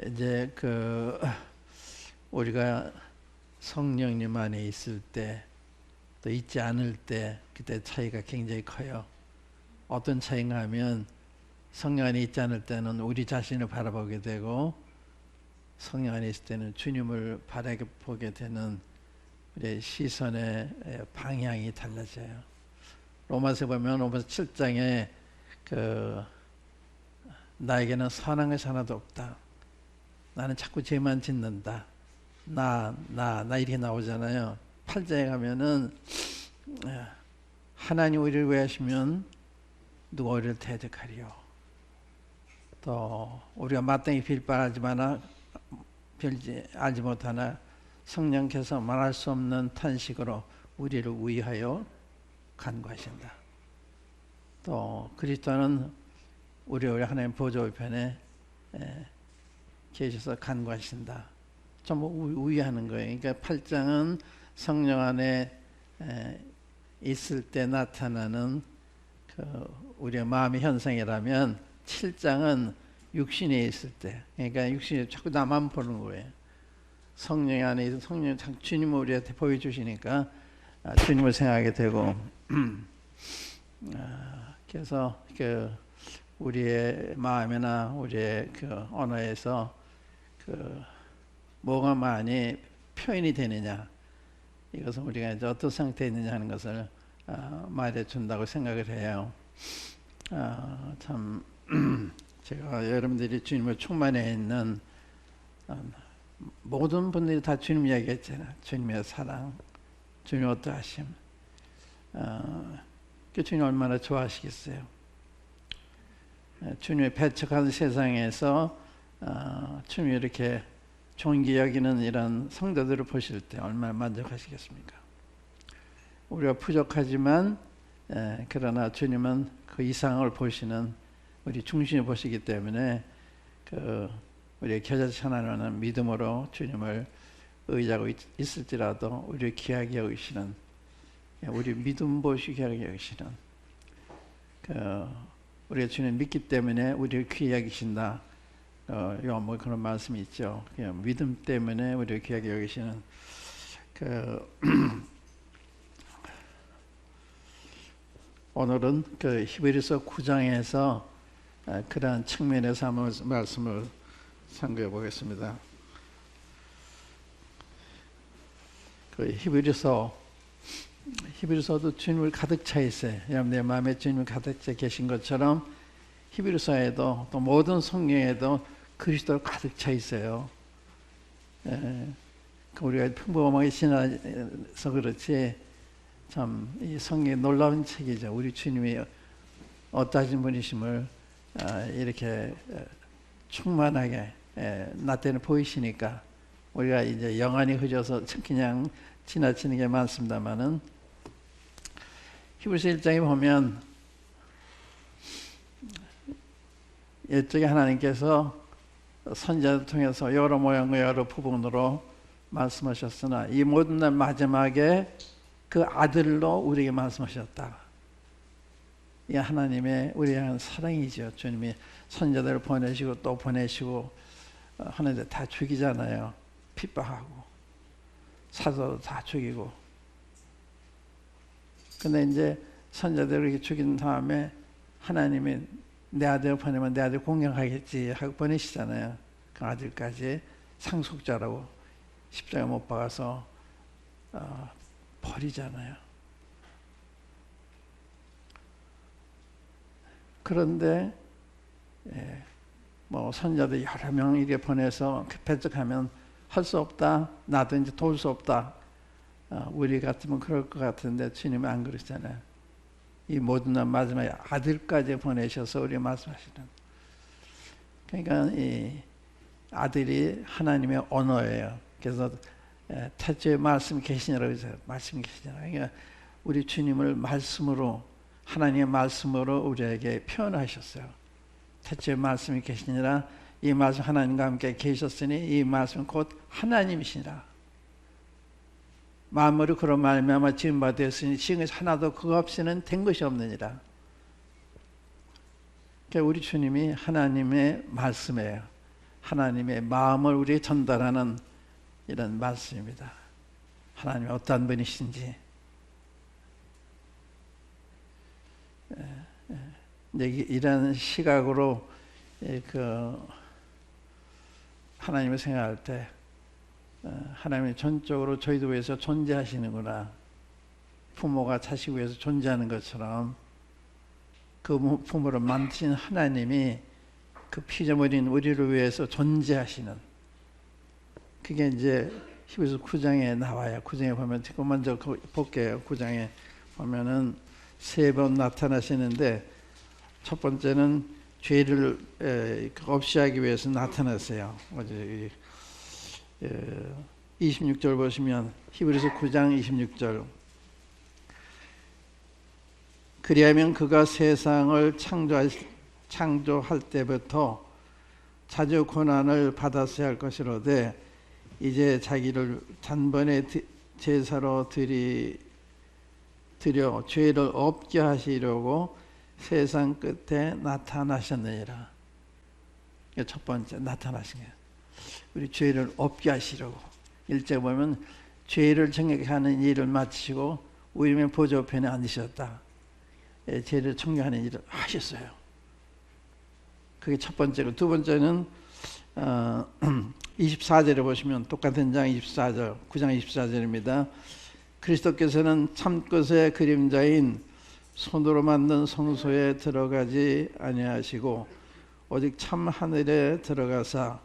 이제 우리가 성령님 안에 있을 때 또 있지 않을 때 그때 차이가 굉장히 커요. 어떤 차이인가 하면 성령 안에 있지 않을 때는 우리 자신을 바라보게 되고 성령 안에 있을 때는 주님을 바라보게 되는 우리의 시선의 방향이 달라져요. 로마서 보면 로마서 7장에 나에게는 선한 것이 하나도 없다. 나는 자꾸 죄만 짓는다. 나 이렇게 나오잖아요. 8장에 가면은 하나님 우리를 위하시면 누가 우리를 대적하리요. 또 우리가 마땅히 빌 바 알지 못하나 성령께서 말할 수 없는 탄식으로 우리를 위하여 간구하신다. 또 그리스도는 우리 하나님 보좌 우편에 계셔서 간구하신다. 전부 위하는 거예요. 그러니까 8장은 성령 안에 있을 때 나타나는 우리의 마음의 현상이라면 7장은 육신에 있을 때, 그러니까 육신이 자꾸 나만 보는 거예요. 성령 안에 있는 성령 주님을 우리한테 보여주시니까 주님을 생각하게 되고 그래서 우리의 마음이나 우리의 언어에서 뭐가 많이 표현이 되느냐, 이것은 우리가 이제 어떤 상태에 있느냐 하는 것을 말해 준다고 생각을 해요. 참 제가 여러분들이 주님을 충만해 있는 모든 분들이 다 주님 이야기했잖아요. 주님의 사랑, 주님 어떠하심. 주님 얼마나 좋아하시겠어요. 주님의 배척한 세상에서 주님이 이렇게 존귀 여기는 이런 성도들을 보실 때 얼마나 만족하시겠습니까? 우리가 부족하지만 그러나 주님은 그 이상을 보시는 우리 중심을 보시기 때문에 우리의 겨자씨 하나는 믿음으로 주님을 의지하고 있을지라도 우리를 귀하게 여기시는, 우리 믿음 보시기 귀하게 여기시는, 우리가 주님 믿기 때문에 우리를 귀하게 여기신다. 뭐 그런 말씀이 있죠. 그냥 믿음 때문에 우리를 귀하게 여기시는 오늘은 히브리서 9장에서 그러한 측면에서 한번 말씀을 상고해 보겠습니다. 히브리서도 주님을 가득 차 있어요. 여러분의 마음에 주님을 가득 차 계신 것처럼 히브리서에도 또 모든 성경에도 그리스도가 가득 차 있어요. 우리가 평범하게 지나서 그렇지 참 이 성경의 놀라운 책이죠. 우리 주님이 어떠하신 분이심을 이렇게 충만하게 나 때는 보이시니까 우리가 이제 영안이 흐려서 그냥 지나치는 게 많습니다만은 히브리서 1장에 보면 이쪽에 하나님께서 선지자를 통해서 여러 모양과 여러 부분으로 말씀하셨으나 이 모든 날 마지막에 그 아들로 우리에게 말씀하셨다. 이 하나님의 우리에 대한 사랑이죠. 주님이 선지자들을 보내시고 또 보내시고 하는데 다 죽이잖아요. 핍박하고 사도도 다 죽이고. 근데 이제 선지자들을 이렇게 죽인 다음에 하나님이 내 아들 보내면 내 아들 공경하겠지 하고 보내시잖아요. 그 아들까지 상속자라고 십자가에 못 박아서 버리잖아요. 그런데 뭐 선자들 여러 명 이렇게 보내서 배척하면 할 수 없다. 나도 이제 도울 수 없다. 우리 같으면 그럴 것 같은데 주님은 안 그러시잖아요. 이 모든 날 마지막에 아들까지 보내셔서 우리 말씀하시는. 그러니까 이 아들이 하나님의 언어예요. 그래서 태초에 말씀이 계시냐라고 해서 말씀이 계시냐. 그러니까 우리 주님을 말씀으로, 하나님의 말씀으로 우리에게 표현하셨어요. 태초에 말씀이 계시니라. 이 말씀 하나님과 함께 계셨으니 이 말씀은 곧 하나님이시니라. 만물이 그런 말미암아 지은 바 되었으니 지은 것이 하나도 그거 없이는 된 것이 없느니라. 그러니까 우리 주님이 하나님의 말씀이에요. 하나님의 마음을 우리에게 전달하는 이런 말씀입니다. 하나님이 어떤 분이신지. 이런 시각으로 하나님을 생각할 때 하나님이 전적으로 저희도 위해서 존재하시는구나. 부모가 자식 위해서 존재하는 것처럼 그 부모를 만드신 하나님이 그 피조물인 우리를 위해서 존재하시는, 그게 이제 히브리서 9장에 나와요. 9장에 보면, 먼저 볼게요. 9장에 보면은 3번 나타나시는데, 첫 번째는 죄를 없이 하기 위해서 나타났어요. 26절 보시면, 히브리서 9장 26절. 그리하면 그가 세상을 창조할 때부터 자주 고난을 받았어야 할 것이로되 이제 자기를 단번에 제사로 드려 죄를 없게 하시려고 세상 끝에 나타나셨느니라. 첫 번째 나타나신 거예요. 우리 죄를 없게 하시려고. 1절 보면 죄를 정액하는 일을 마치고 우리의 보좌편에 앉으셨다. 죄를 청구하는 일을 하셨어요. 그게 첫 번째고, 두 번째는 24절에 보시면 똑같은 장 24절, 9장 24절입니다. 그리스도께서는 참것의 그림자인 손으로 만든 성소에 들어가지 아니하시고 오직 참 하늘에 들어가사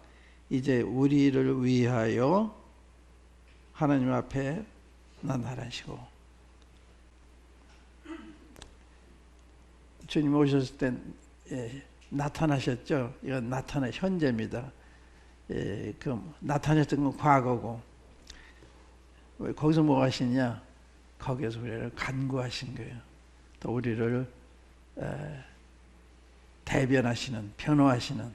이제 우리를 위하여 하나님 앞에 나타나시고. 주님 오셨을 때 나타나셨죠. 이건 현재입니다. 나타났던 건 과거고, 왜 거기서 뭐 하시냐? 거기에서 우리를 간구하신 거예요. 또 우리를 대변하시는, 변호하시는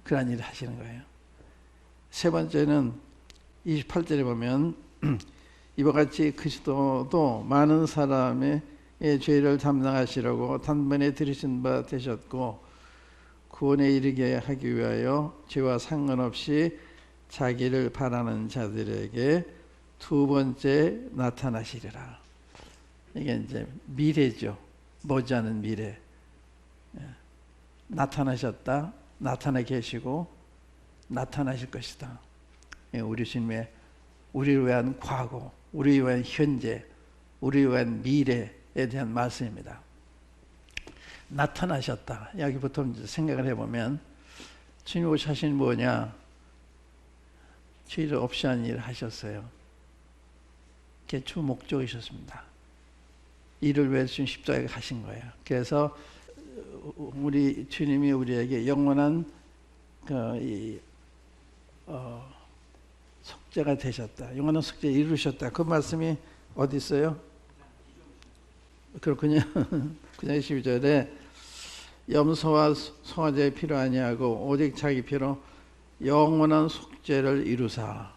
그런 일을 하시는 거예요. 세 번째는 28절에 보면 이와 같이 그리스도도 많은 사람의 죄를 담당하시려고 단번에 들으신 바 되셨고 구원에 이르게 하기 위하여 죄와 상관없이 자기를 바라는 자들에게 두 번째 나타나시리라. 이게 이제 미래죠. 머지않은 미래. 나타나셨다, 나타나 계시고 나타나실 것이다. 우리 주님의 우리를 위한 과거, 우리를 위한 현재, 우리를 위한 미래에 대한 말씀입니다. 나타나셨다. 여기부터 이제 생각을 해보면 주님 오신 뭐냐? 죄를 없이 한 일을 하셨어요. 그게 주 목적이셨습니다. 이를 위해서 주님 십자가에 가신 거예요. 그래서 우리 주님이 우리에게 영원한 속죄가 되셨다. 영원한 속죄 이루셨다. 그 말씀이 어디 있어요? 그렇군요. 9장 12절에 염소와 송아지의 피로 아니하고 오직 자기 피로 영원한 속죄를 이루사.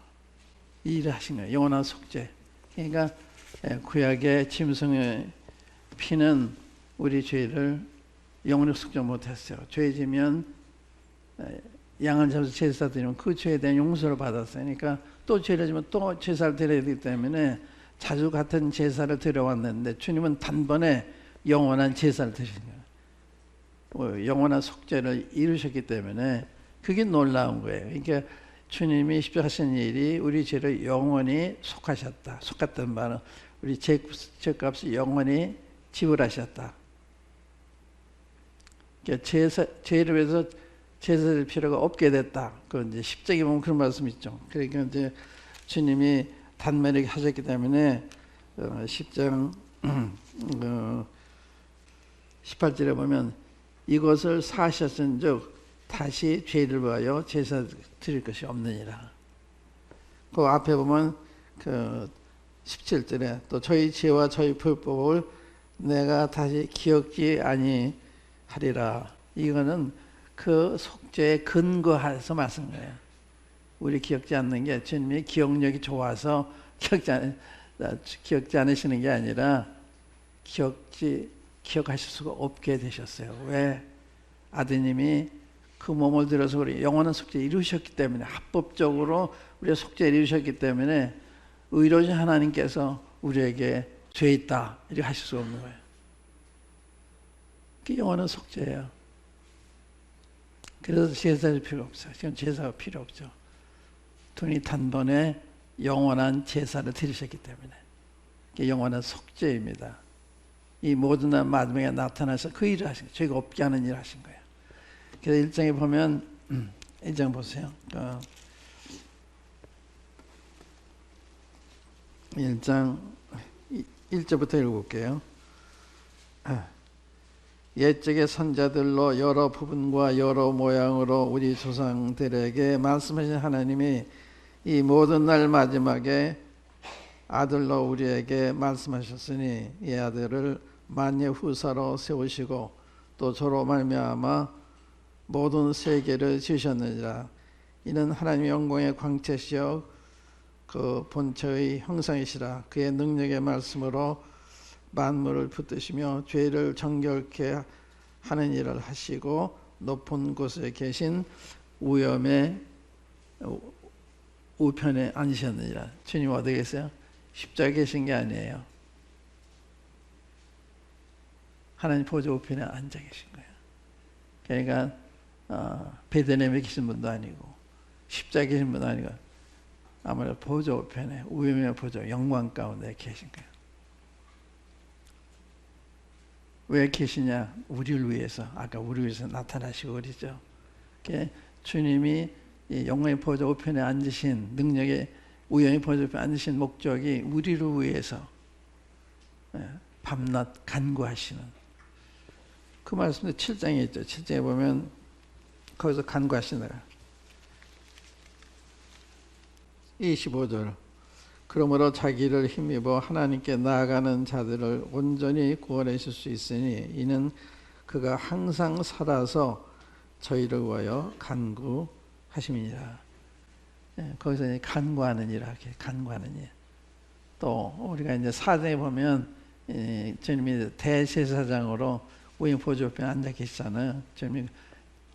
이 일을 하신 거예요. 영원한 속죄. 그러니까 구약의 짐승의 피는 우리 죄를 영원히 속죄 못했어요. 죄 지면 양을 잡아서 제사 드리면 그 죄에 대한 용서를 받았어요. 그러니까 또 죄를 지면 또 제사를 드려야 되기 때문에 자주 같은 제사를 드려왔는데 주님은 단번에 영원한 제사를 드리신 거예요. 영원한 속죄를 이루셨기 때문에 그게 놀라운 거예요. 그러니까 주님이 십자가하신 일이 우리 죄를 영원히 속하셨다. 속았던 말은 우리 죄값을 영원히 지불하셨다. 그러니까 죄를 위해서 제사 드릴 필요가 없게 됐다. 그 이제 십자가에 보면 그런 말씀이 있죠. 그러니까 이제 주님이 단번에 하셨기 때문에 10장 18절에 보면 이것을 사하셨은즉 다시 죄를 위하여 제사 드릴 것이 없느니라. 그 앞에 보면 그 17절에 또 저희 죄와 저희 불법을 내가 다시 기억지 아니하리라. 이거는 그 속죄에 근거해서 말씀 거예요. 우리 기억지 않는 게 주님이 기억력이 좋아서 기억지 않으시는 게 아니라 기억하실 수가 없게 되셨어요. 왜? 아드님이 그 몸을 들여서 우리 영원한 속죄를 이루셨기 때문에, 합법적으로 우리의 속죄를 이루셨기 때문에 의로우신 하나님께서 우리에게 죄 있다 이렇게 하실 수 없는 거예요. 그게 영원한 속죄예요. 그래서 제사를 필요 없어요. 지금 제사가 필요 없죠. 돈이 단번에 영원한 제사를 드리셨기 때문에 그게 영원한 속죄입니다. 이 모든 날 마지막에 나타나서 그 일을 하신 거예요. 죄가 없게 하는 일을 하신 거예요. 그래서 1장에 보면 1장 보세요. 1장 1절부터 읽어볼게요. 옛적의 선자들로 여러 부분과 여러 모양으로 우리 조상들에게 말씀하신 하나님이 이 모든 날 마지막에 아들로 우리에게 말씀하셨으니 이 아들을 만유의 후사로 세우시고 또 저로 말미암아 모든 세계를 지으셨느니라. 이는 하나님의 영광의 광채시여 그 본체의 형상이시라. 그의 능력의 말씀으로 만물을 붙드시며 죄를 정결케 하는 일을 하시고 높은 곳에 계신 우염의 우편에 앉으셨느니라. 주님 어디 계세요? 십자가에 계신 게 아니에요. 하나님 보좌 우편에 앉아 계신 거예요. 그러니까 베들레헴에 계신 분도 아니고 십자가에 계신 분도 아니고 아무래도 보좌 우편에 우염의 보좌 영광 가운데 계신 거예요. 왜 계시냐? 우리를 위해서. 아까 우리 위해서 나타나시고 그러죠. 주님이 이 영광의 보좌 우편에 앉으신 능력의 우연히 보좌 우편에 앉으신 목적이 우리를 위해서 밤낮 간구하시는 그 말씀도 7장에 있죠. 7장에 보면 거기서 간구하시느라 25절 그러므로 자기를 힘입어 하나님께 나아가는 자들을 온전히 구원하실 수 있으니 이는 그가 항상 살아서 저희를 위하여 간구하심이니라. 거기서 이제 간구하는 일, 이렇게 간구하는 일. 또 우리가 이제 4장에 보면 주님이 대제사장으로 우리 보좌 옆에 앉아 계시잖아요. 주님이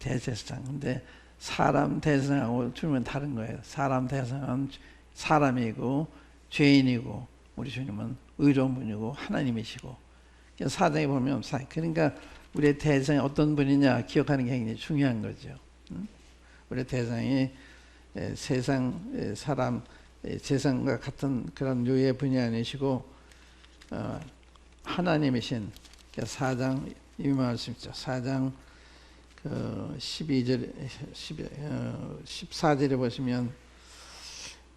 대제사장. 근데 사람 대제사장하고 주님은 다른 거예요. 사람 대제사장은 사람이고 죄인이고 우리 주님은 의로운 분이고 하나님이시고. 4장에 보면 그러니까 우리의 대상이 어떤 분이냐 기억하는 게 굉장히 중요한 거죠. 우리의 대상이 세상 사람 세상과 같은 그런 류의 분이 아니시고 하나님이신 4장 이 말씀이죠. 4장 12절 14절에 보시면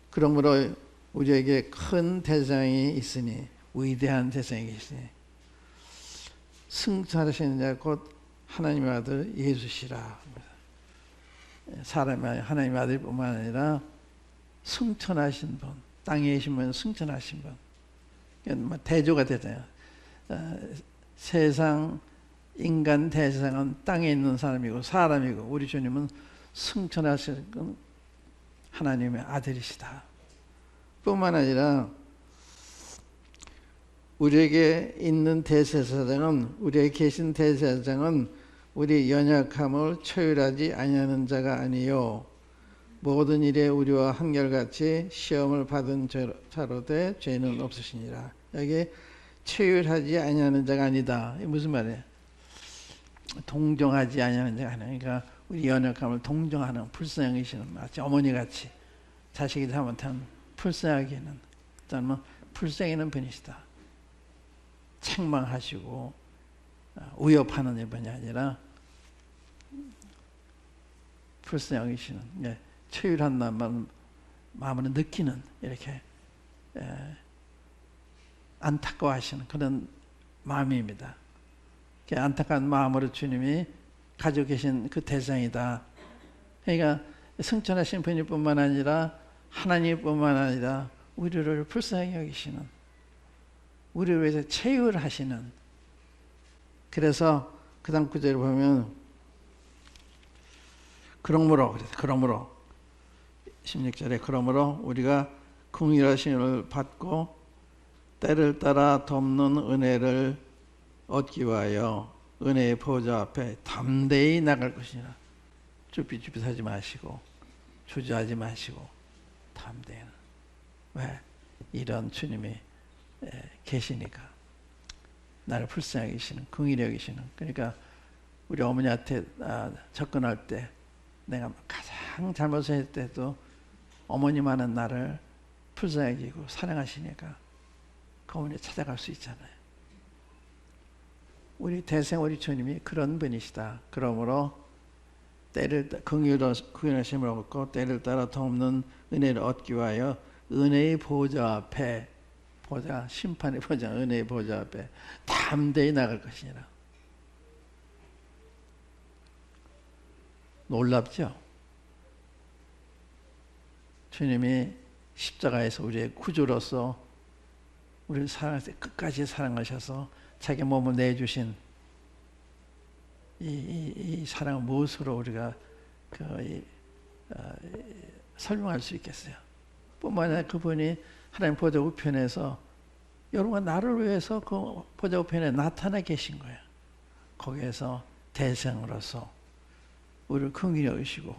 그러므로 우리에게 큰 대상이 있으니 위대한 대상이 계시니 승천하시는 자 곧 하나님의 아들 예수시라. 사람이 하나님의 아들뿐만 아니라 승천하신 분, 땅에 계신 분, 승천하신 분, 대조가 되잖아요. 세상 인간 대상은 땅에 있는 사람이고 사람이고 우리 주님은 승천하신 분 하나님의 아들이시다. 뿐만 아니라 우리에게 있는 대제사장은 우리에게 계신 대제사장은 우리 연약함을 초월하지 아니하는 자가 아니요 모든 일에 우리와 한결같이 시험을 받은 자로 돼 죄는 없으시니라. 여기 초월하지 아니하는 자가 아니다. 이게 무슨 말이에요? 동정하지 아니하는 자가 아니라 그러니까 우리 연약함을 동정하는 불쌍하시는 마치 어머니같이 자식이 잘못하면 불쌍하기는 일단 불쌍히는 분이시다. 책망하시고 위협하는 분이 아니라 불쌍하시는 초율한 마음으로 느끼는 이렇게 안타까워하시는 그런 마음입니다. 안타까운 마음으로 주님이 가지고 계신 그 대상이다. 그러니까 승천하신 분일뿐만 아니라 하나님뿐만 아니라 우리를 불쌍히 여기시는 우리를 위해서 체휼하시는 그래서 그 다음 구절을 보면 그러므로 16절에 그러므로 우리가 긍휼하심을 받고 때를 따라 돕는 은혜를 얻기 위하여 은혜의 보좌 앞에 담대히 나갈 것이니라. 쭈삣쭈삣하지 마시고 주저하지 마시고 담대히. 왜? 이런 주님이 계시니까. 나를 불쌍히 여기시는, 긍휼히 여기시는. 그러니까 우리 어머니한테 접근할 때 내가 가장 잘못했을 때도 어머니만은 나를 불쌍히 여기고 사랑하시니까 그 어머니 찾아갈 수 있잖아요. 우리 대생 우리 주님이 그런 분이시다. 그러므로 때를 긍휼하심을 얻고 때를 따라 더없는 은혜를 얻기 위하여 은혜의 보좌 앞에, 보좌, 심판의 보좌, 은혜의 보좌 앞에 담대히 나갈 것이니라. 놀랍죠? 주님이 십자가에서 우리의 구주로서 우리를 사랑하셔서 끝까지 사랑하셔서 자기 몸을 내주신 이 사랑을 무엇으로 우리가 설명할 수 있겠어요? 뿐만 아니라 그분이 하나님 보좌 우편에서 여러분과 나를 위해서 그 보좌 우편에 나타나 계신 거예요. 거기에서 대생으로서 우리를 긍휼히 여기시고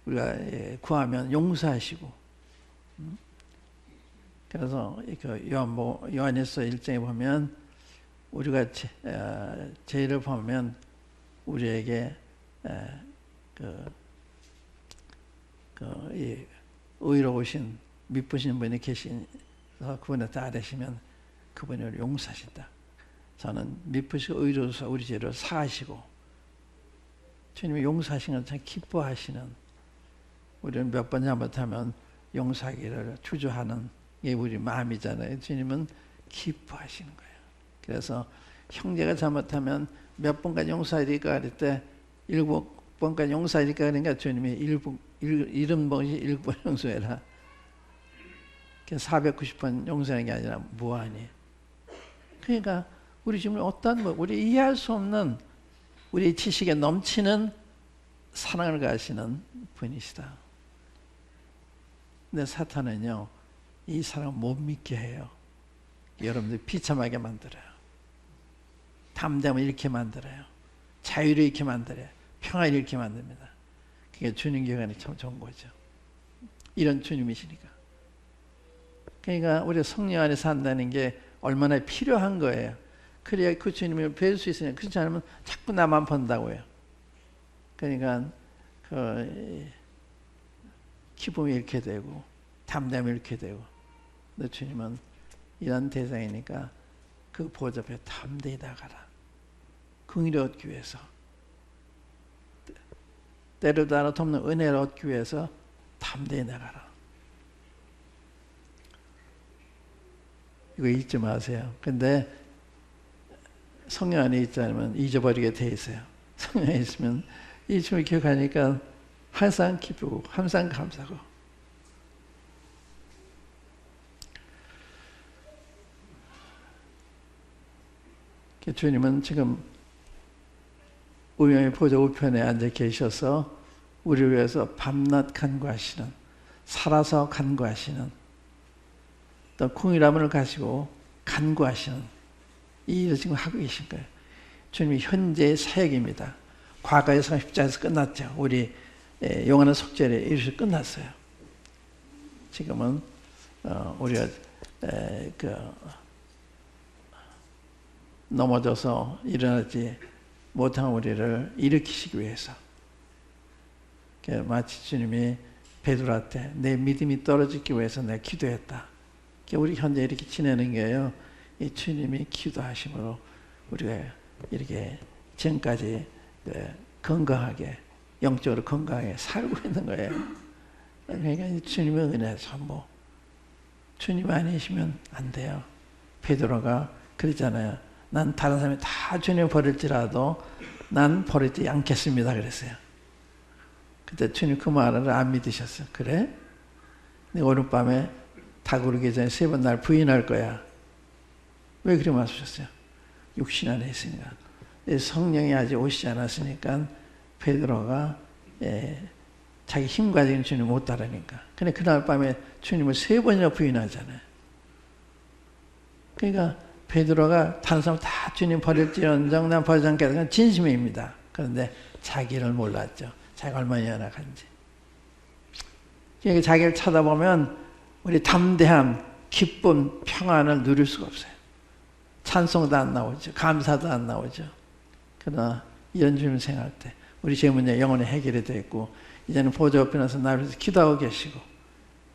우리가 구하면 용서하시고. 그래서 요한일서 1장에 보면 우리가 죄를 보면 우리에게 의로우신 미쁘신 분이 계셔서 그분한테 아뢰시면 그분이 우리를 용서하신다. 저는 미쁘시고 의로우셔서 우리 죄를 사하시고 주님이 용서하시는 걸 참 기뻐하시는, 우리는 몇 번 잘못하면 용서하기를 주저하는 게 우리 마음이잖아요. 주님은 기뻐하시는 거예요. 그래서 형제가 잘못하면 몇 번까지 용서해야 될까 할 때 7번까지 용서해야 될까 그러니까 주님이 70번이 7번 용서해라. 490번 용서하는 게 아니라 무한히. 그러니까 우리 지금 어떤 우리 이해할 수 없는 우리 지식에 넘치는 사랑을 가하시는 분이시다. 근데 사탄은요, 이 사랑을 못 믿게 해요. 여러분들 비참하게 만들어요. 담대함을 잃게 만들어요. 자유를 잃게 만들어요. 평화를 잃게 만듭니다. 그게 주님 기간이 참 좋은 거죠. 이런 주님이시니까. 그러니까 우리가 성령 안에 산다는 게 얼마나 필요한 거예요. 그래야 그 주님을 뵐 수 있으니까. 그렇지 않으면 자꾸 나만 본다고요. 그러니까 기쁨이 잃게 되고 담대함이 잃게 되고. 근데 주님은 이런 대상이니까 그 보좌 앞에 담대히 나가라. 긍휼을 얻기 위해서, 때를 따라 돕는 은혜를 얻기 위해서 담대히 나가라. 이거 잊지 마세요. 근데 성령 안에 있지 않으면 잊어버리게 돼 있어요. 성령 안에 있으면 이 주님을 기억하니까 항상 기쁘고 항상 감사하고. 주님은 지금 우연히 보좌 우편에 앉아 계셔서 우리를 위해서 밤낮 간구하시는, 살아서 간구하시는, 또 궁일함을 가지고 간구하시는 이 일을 지금 하고 계신 거예요. 주님이 현재의 사역입니다. 과거에서 십자가에서 끝났죠. 우리 영원한 속죄에 이르셔 끝났어요. 지금은 우리가 넘어져서 일어나지 못한 우리를 일으키시기 위해서, 마치 주님이 베드로한테 내 믿음이 떨어지기 위해서 내가 기도했다. 우리 현재 이렇게 지내는 게요, 이 주님이 기도하심으로 우리가 이렇게 지금까지 건강하게, 영적으로 건강하게 살고 있는 거예요. 그러니까 주님의 은혜 전부. 주님 아니시면 안 돼요. 베드로가 그랬잖아요. 난 다른 사람이 다 주님 버릴지라도 난 버리지 않겠습니다 그랬어요. 그때 주님 그 말을 안 믿으셨어요. 그래? 오늘 밤에 다 구르기 전에 3번 날 부인할 거야. 왜 그렇게 말씀하셨어요? 육신 안에 있으니까. 성령이 아직 오시지 않았으니까 베드로가 자기 힘 가지고는 주님 못 따르니까. 근데 그날 밤에 주님을 3번이나 부인하잖아요. 그러니까 베드로가 다른 사람 다 주님 버릴지언정 난 버리지 않겠다. 진심입니다. 그런데 자기를 몰랐죠. 자기가 얼마나 연약한지. 그러니까 자기를 찾아보면 우리 담대함, 기쁨, 평안을 누릴 수가 없어요. 찬송도 안 나오죠. 감사도 안 나오죠. 그러나 이런 주님 생각할 때 우리 제 문제 영원히 해결이 됐고 이제는 보좌 옆에 나서 나를 위해서 기도하고 계시고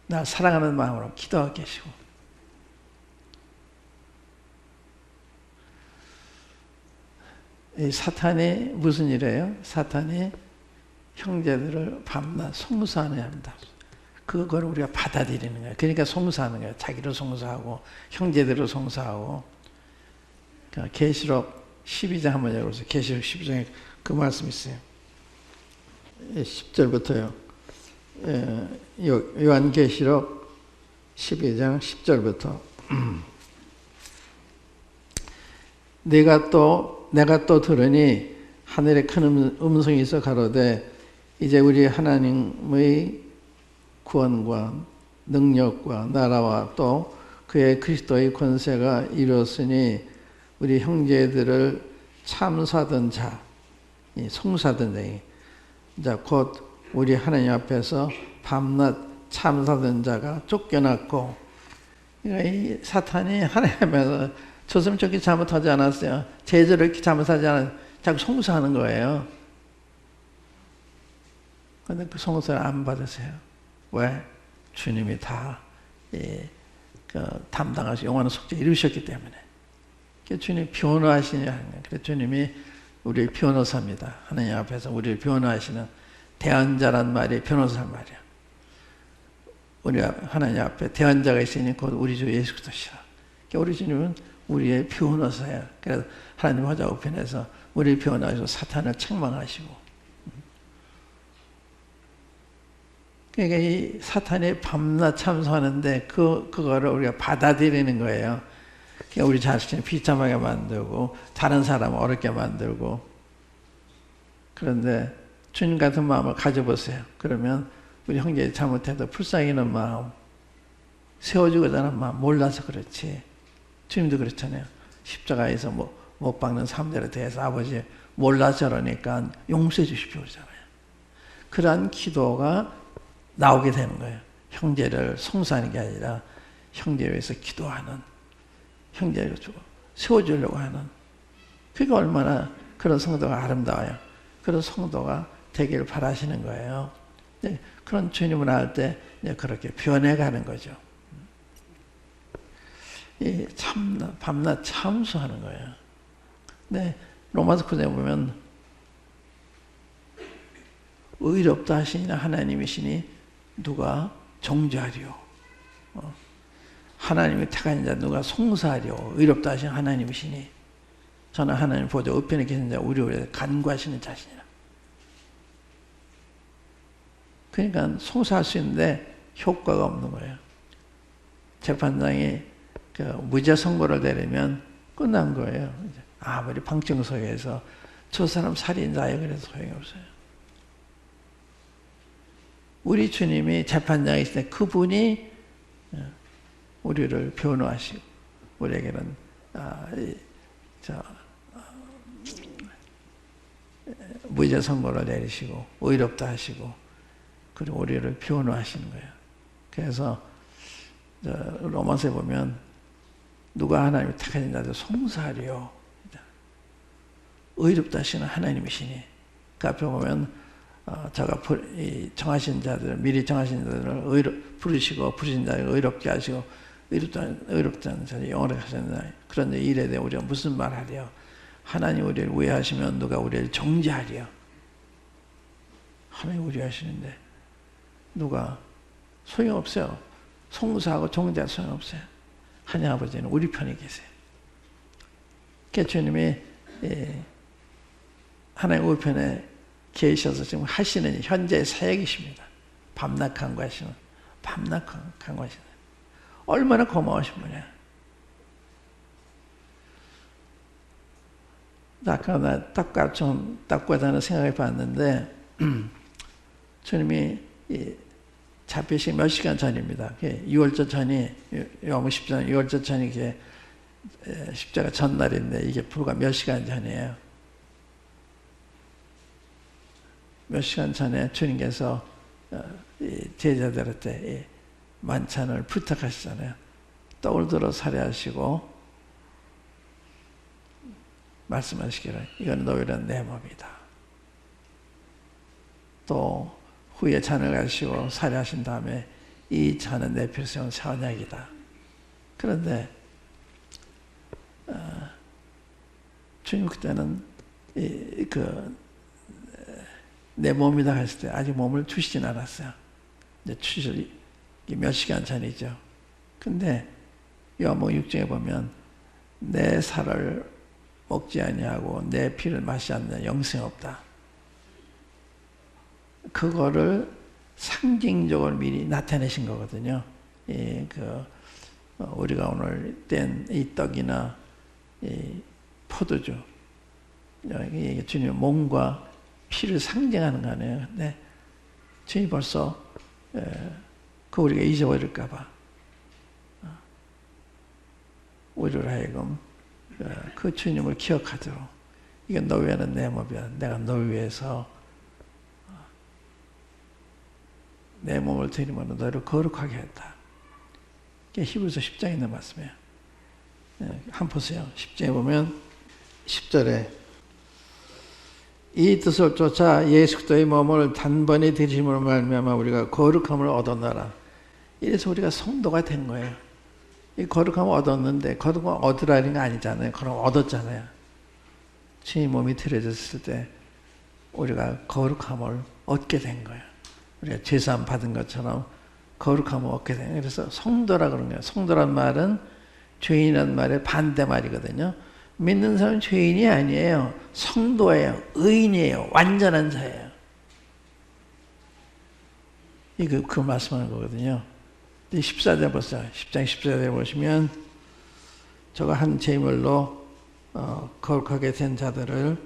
날 사랑하는 마음으로 기도하고 계시고 이 사탄이 무슨 일이에요? 사탄이 형제들을 밤낮 송사해야 한다. 그걸 우리가 받아들이는 거예요. 그러니까 송사하는 거예요. 자기를 송사하고 형제들을 송사하고. 그러니까 계시록 12장 한번 읽어보세요. 계시록 12장에 그 말씀 있어요. 10절부터요. 요한계시록 12장 10절부터 내가 또 들으니 하늘에 큰 음성이 있어 가로되 이제 우리 하나님의 구원과 능력과 나라와 또 그의 그리스도의 권세가 이루었으니 우리 형제들을 참사던 자, 송사던 자, 곧 우리 하나님 앞에서 밤낮 참사던 자가 쫓겨났고, 그러니까 이 사탄이 하나님 앞에서 저승 저렇게 잘못하지 않았어요. 제자를 이렇게 잘못하지 않았어요. 자꾸 송사하는 거예요. 그런데 그 송사를 안 받으세요. 왜? 주님이 다 담당하시고 영원한 속죄 이루셨기 때문에. 주님이 변호하시냐 하는 거예요. 그래서 주님이 우리의 변호사입니다. 하나님 앞에서 우리를 변호하시는 대언자란 말이 변호사란 말이야. 우리가 하나님 앞에 대언자가 있으니 곧 우리 주 예수 그리스도시라. 우리 주님은 우리의 변호사예요. 그래서 하나님 보좌 우편에서 우리를 변호하시고 사탄을 책망하시고. 그러니까 이 사탄이 밤낮 참소하는데 그거를 우리가 받아들이는 거예요. 그러니까 우리 자신을 비참하게 만들고 다른 사람을 어렵게 만들고. 그런데 주님 같은 마음을 가져보세요. 그러면 우리 형제 잘못해도 불쌍히는 마음, 세워주고자 하는 마음, 몰라서 그렇지. 주님도 그렇잖아요. 십자가에서 못 박는 사람들에 대해서 아버지 몰라서 그러니까 용서해 주십시오 그러잖아요. 그러한 기도가 나오게 되는 거예요. 형제를 송사하는 게 아니라 형제를 위해서 기도하는, 형제를 세워주려고 하는. 그게 얼마나 그런 성도가 아름다워요. 그런 성도가 되기를 바라시는 거예요. 그런 주님을 알 때 그렇게 변해가는 거죠. 밤낮 참수하는 거예요. 근데 로마서 9장에 보면 의롭다 하시니 하나님이시니 누가 정죄하리요. 하나님이 택한 자 누가 송사하리요. 의롭다 하시니 하나님이시니 저는 하나님 보좌 우편에 계신 자 우리를 간구하시는 자신이라. 그러니까 송사할 수 있는데 효과가 없는 거예요. 재판장이 무죄 선고를 내리면 끝난 거예요. 아무리 방청석에서 저 사람 살인자예요. 그래서 소용이 없어요. 우리 주님이 재판장이실 때 그분이 우리를 변호하시고 우리에게는 무죄 선고를 내리시고 의롭다 하시고 그리고 우리를 변호하시는 거예요. 그래서 로마서에 보면 누가 하나님을 택하신 자들 송사하리요. 의롭다 하시는 하나님이시니 그 앞에 보면 저가 정하신 자들 미리 정하신 자들을 부르시고 부르신 자를 의롭게 하시고 의롭지 않은 자를 영원하게 하셨나. 그런데 일에 대해 우리가 무슨 말하리요. 하나님 우리를 우회하시면 누가 우리를 정죄하리요. 하나님 우회하시는데 누가 소용없어요. 송사하고 정죄할 소용없어요. 하나님 아버지는 우리 편에 계세요. 그 주님이 하나님 우편에 계셔서 지금 하시는 현재의 사역이십니다. 밤낮 간구하시는, 밤낮 간구하시는. 얼마나 고마우신 분이야. 아까 나 닦고 하다는 생각해 봤는데 주님이 잡히신 몇 시간 전입니다. 6월절 전이 요한복음 10장 6월절 전이 이게 십자가 전날인데 이게 불과 몇 시간 전이에요. 몇 시간 전에 주님께서 제자들한테 만찬을 부탁하시잖아요. 떡을 들어 살해하시고 말씀하시기를 이건 너희는 내 몸이다. 또 후에 잔을 가시고 살해하신 다음에 이 잔은 내 피로 세운 새 언약이다. 그런데 주님 그때는 내 몸이다 했을 때 아직 몸을 주시진 않았어요. 이제 주실 몇 시간 전이죠. 근데 요한복음 6장에 보면 내 살을 먹지 아니하고 내 피를 마시지 않는 영생 없다. 그거를 상징적으로 미리 나타내신 거거든요. 우리가 오늘 뗀 이 떡이나 이 포도주, 이게 주님의 몸과 피를 상징하는 거 아니에요. 근데 주님이 벌써 우리가 잊어버릴까 봐 우리를 하여금 그 주님을 기억하도록 이건 너 위에는 내 몸이야. 내가 너 위해서 내 몸을 드리면 너를 거룩하게 했다. 이게 히브리서 10장에 있는 말씀이에요. 한번 보세요. 10장에 보면 10절에 이 뜻을 쫓아 예수 그리스도의 몸을 단번에 드리심으로 말미암아 우리가 거룩함을 얻었노라. 이래서 우리가 성도가 된 거예요. 이 거룩함을 얻었는데 거룩함을 얻으라는 게 아니잖아요. 그럼 얻었잖아요. 주님 몸이 드려졌을 때 우리가 거룩함을 얻게 된 거예요. 우리가 제사함 받은 것처럼 거룩함을 얻게 된 거예요. 그래서 성도라 그런 거예요. 성도란 말은 죄인이라는 말의 반대말이거든요. 믿는 사람은 죄인이 아니에요. 성도예요. 의인이에요. 완전한 자예요. 그 말씀하는 거거든요. 14절 보세요. 10장 14절 보시면 저가 한 제물로 거룩하게 된 자들을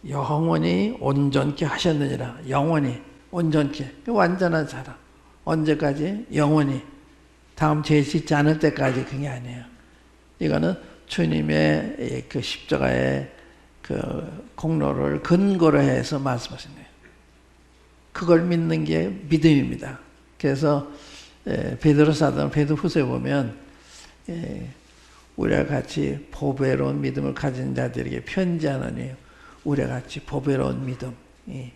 영원히 온전케 하셨느니라. 영원히 온전케. 완전한 사람. 언제까지? 영원히. 다음 죄 짓지 않을 때까지 그게 아니에요. 이거는 주님의 그 십자가의 그 공로를 근거로 해서 말씀하신 거예요. 그걸 믿는 게 믿음입니다. 그래서 베드로 사도 베드로후서에 보면 우리와 같이 보배로운 믿음을 가진 자들에게 편지하노니 우리와 같이 보배로운 믿음. 그러니까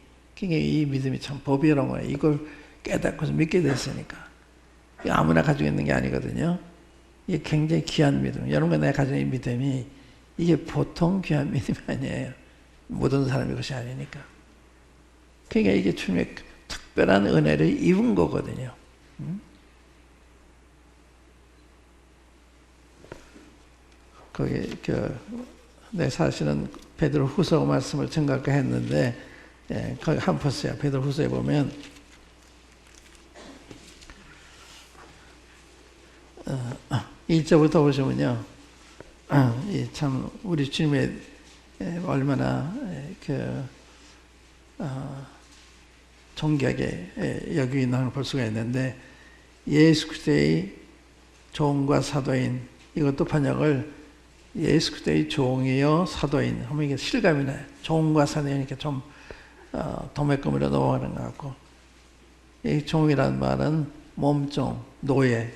이 믿음이 참 보배로운 거예요. 이걸 깨닫고서 믿게 됐으니까. 아무나 가지고 있는 게 아니거든요. 이게 굉장히 귀한 믿음. 여러분과 내가 가지고 있는 믿음이 이게 보통 귀한 믿음이 아니에요. 모든 사람이 그것이 아니니까. 그러니까 이게 주님의 특별한 은혜를 입은 거거든요. 거기 내 사실은 베드로후서 말씀을 생각해 했는데 거기 한번 보세요. 베드로후서에 보면 1절부터 보시면요. 참 우리 주님의 얼마나 존귀하게 여기고 있는 걸 볼 수가 있는데 예수 그리스도의 종과 사도인 이것도 번역을 예수 그리스도의 종이요 사도인 하면 이게 실감이 나요. 종과 사도이니까 좀 도매금으로 넘어가는 것 같고 이 종이라는 말은 몸종, 노예.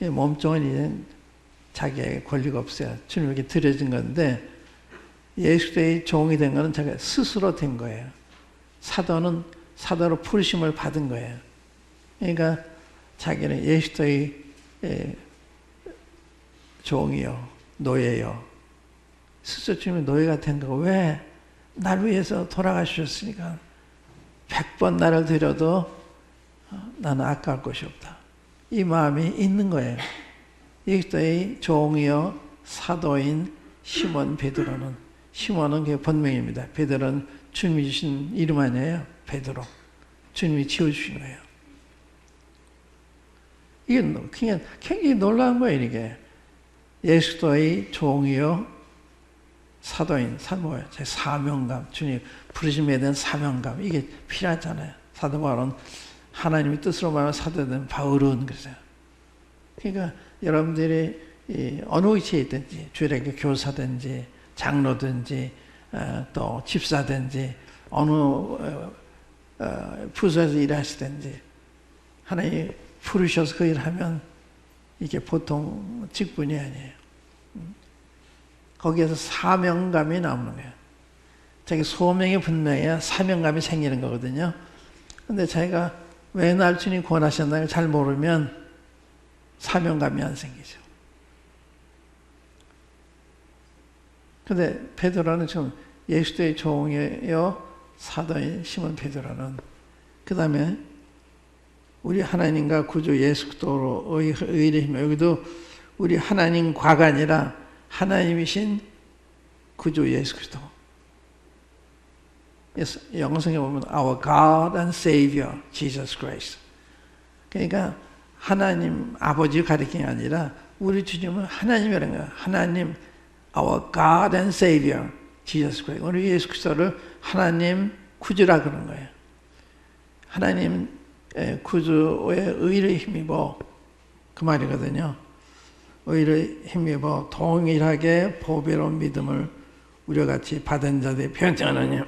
이 몸종은 이제 자기의 권리가 없어요. 주님에게 드려진 건데 예수 그리스도의 종이 된 거는 자기가 스스로 된 거예요. 사도는 사도로 부르심을 받은 거예요. 그러니까 자기는 예수 그리스도의 종이요, 노예요. 스스로 주님의 노예가 된 거고 왜? 날 위해서 돌아가셨으니까 100번 나를 드려도 나는 아까울 것이 없다. 이 마음이 있는 거예요. 그리스도의 종이요 사도인 시몬 베드로는 시몬은 그 본명입니다. 베드로는 주님이 주신 이름 아니에요. 베드로. 주님이 지어주신 거예요. 이게 그냥 굉장히 놀라운 거예요. 이게 예수도의 종이요 사도인 뭐예요? 제 사명감 주님 부르심에 대한 사명감 이게 필요하잖아요. 사도 바울은 하나님의 뜻으로 말하면 사도된 바울은 그러세요. 그러니까 여러분들이 어느 위치에 있든지 주일학교 교사든지 장로든지 또 집사든지 어느 부서에서 일하시든지 하나님이 부르셔서 그 일을 하면 이게 보통 직분이 아니에요. 거기에서 사명감이 나오는 거예요. 자기 소명이 분명해야 사명감이 생기는 거거든요. 근데 자기가 왜 날 주님 구원하셨나요? 잘 모르면 사명감이 안 생기죠. 근데 베드로는 지금 예수의 종이요 사도인 시몬 베드로는 그 다음에 우리 하나님과 구주 예수 그리스도로 의의 힘, 여기도 우리 하나님과가 아니라 하나님이신 구주 예수 그리스도. 영성에 보면 Our God and Savior Jesus Christ. 그러니까 하나님 아버지 가리킴이 아니라 우리 주님은 하나님이라는 거예요. 하나님 Our God and Savior Jesus Christ. 우리 예수 그리스도를 하나님 구주라 그러는 거예요. 하나님 구주의 의를 힘입어 그 말이거든요. 의를 힘입어 동일하게 보배로운 믿음을 우리와 같이 받은 자들의 편지하느니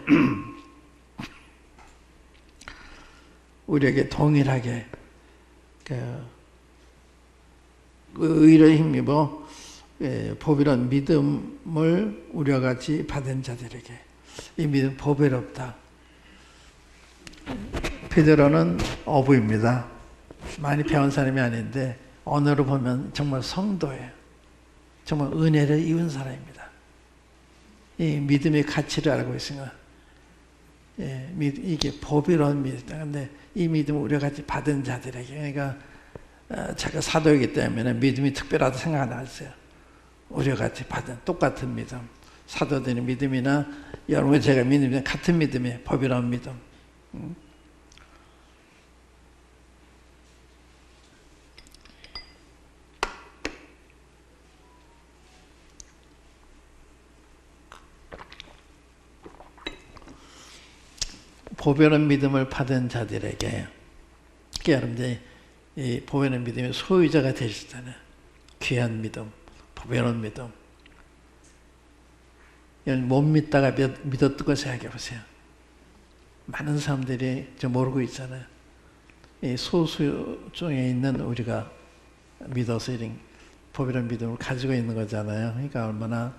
우리에게 동일하게 그 의를 힘입어 보배로운 믿음을 우리와 같이 받은 자들에게 이 믿음 보배롭다. 베드로는 어부입니다. 많이 배운 사람이 아닌데 언어로 보면 정말 성도예요. 정말 은혜를 입은 사람입니다. 이 믿음의 가치를 알고 있으니까 이게 보배로운 믿음이다. 근데 이 믿음을 우리가 같이 받은 자들에게 그러니까 제가 사도이기 때문에 믿음이 특별하다 생각 안 하세요. 우리가 같이 받은 똑같은 믿음. 사도들의 믿음이나 여러분 제가 믿는 같은 믿음이에요. 보배로운 믿음. 보배로운 믿음을 받은 자들에게 여러분들이 이 보배로운 믿음의 소유자가 되시잖아요. 귀한 믿음, 보배로운 믿음. 못 믿다가 믿었던 거 생각해 보세요. 많은 사람들이 모르고 있잖아요. 이 소수 중에 있는 우리가 믿어서 이런 보배로운 믿음을 가지고 있는 거잖아요. 그러니까 얼마나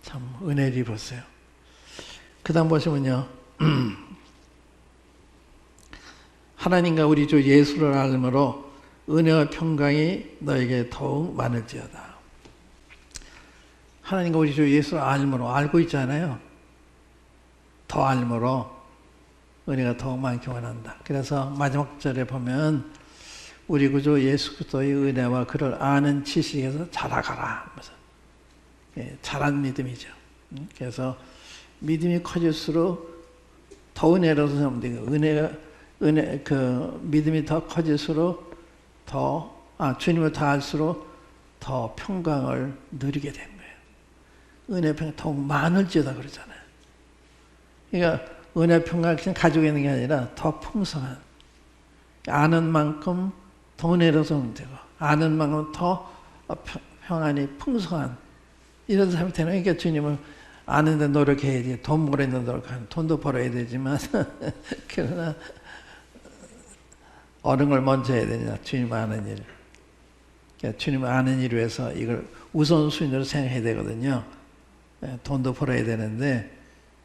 참 은혜를 입었어요. 그 다음 보시면요. 하나님과 우리 주 예수를 알므로 은혜와 평강이 너에게 더욱 많을지어다. 하나님과 우리 주 예수를 알므로 알고 있잖아요. 더 알므로 은혜가 더욱 많기 원한다. 그래서 마지막 절에 보면 우리 구주 예수 그리스도의 은혜와 그를 아는 지식에서 자라가라. 자란 믿음이죠. 그래서 믿음이 커질수록 더 은혜로서 사람들이 믿음이 더 커질수록 주님을 더 알수록 더 평강을 누리게 된 거예요. 은혜 평강 더욱 많을지어다 그러잖아요. 그러니까 은혜 평강을 그냥 가지고 있는 게 아니라 더 풍성한 아는 만큼 더 은혜로서 되고 아는 만큼 더 평안이 풍성한 이런 사람이 되는 거예요. 그러니까 주님을 아는데 노력해야지. 돈 벌어야 노력하는 돈도 벌어야 되지만 그러나 어느 걸 먼저 해야 되냐. 주님 아는 일. 그러니까 주님 아는 일을 위해서 이걸 우선순위로 생각해야 되거든요. 돈도 벌어야 되는데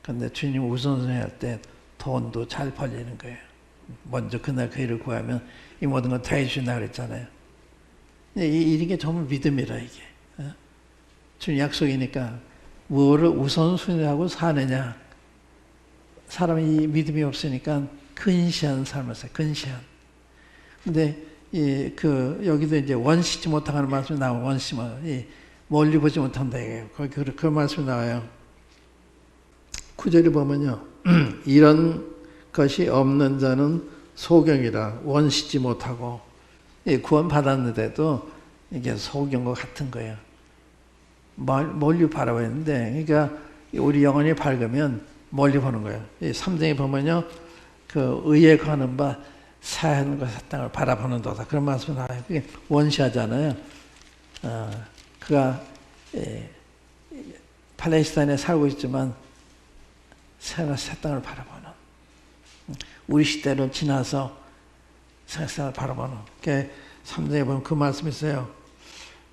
근데 주님 우선순위 할 때 돈도 잘 벌리는 거예요. 먼저 그날 그 일을 구하면 이 모든 건 다 해주신다 그랬잖아요. 이런 게 정말 믿음이라 이게. 주님 약속이니까 뭐를 우선순위하고 사느냐. 사람이 믿음이 없으니까 근시한 삶을 살아요. 근시한. 근데 여기도 이제 원시지 못하는 말씀이 나와요. 멀리 보지 못한다 이거예요. 그 말씀이 나와요. 9절에 보면요. 이런 것이 없는 자는 소경이라 원시지 못하고 구원 받았는데도 이게 소경과 같은 거예요. 멀리 바라봐야 하는데, 그러니까 우리 영혼이 밝으면 멀리 보는 거예요. 3장에 보면요, 그 의에 거하는 바 사하늘과 새 땅을 바라보는 도다. 그런 말씀이 나와요. 그게 원시하잖아요. 그가 팔레스타인에 살고 있지만 새하늘과 새 땅을 바라보는, 우리 시대를 지나서 새 땅을 바라보는. 3장에 보면 그 말씀이 있어요.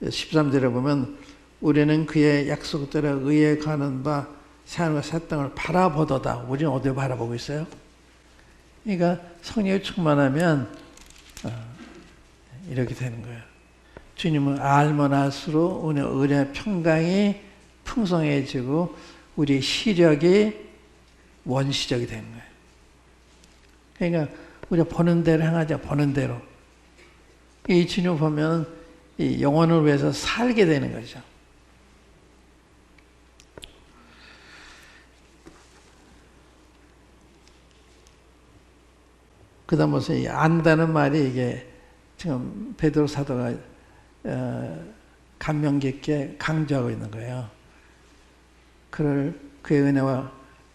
13절에 보면 우리는 그의 약속대로 의에 가는 바 새하늘과 새 땅을 바라보도다. 우리는 어디를 바라보고 있어요? 그러니까 성령이 충만하면 이렇게 되는 거예요. 주님을 알면 알수록 우리의 은혜의 평강이 풍성해지고 우리의 시력이 원시적이 되는 거예요. 그러니까 우리가 보는 대로 행하자. 보는 대로. 이 주님을 보면 이 영혼을 위해서 살게 되는 거죠. 그 다음 무슨 안다는 말이 이게 지금 베드로 사도가 감명 깊게 강조하고 있는 거예요. 그의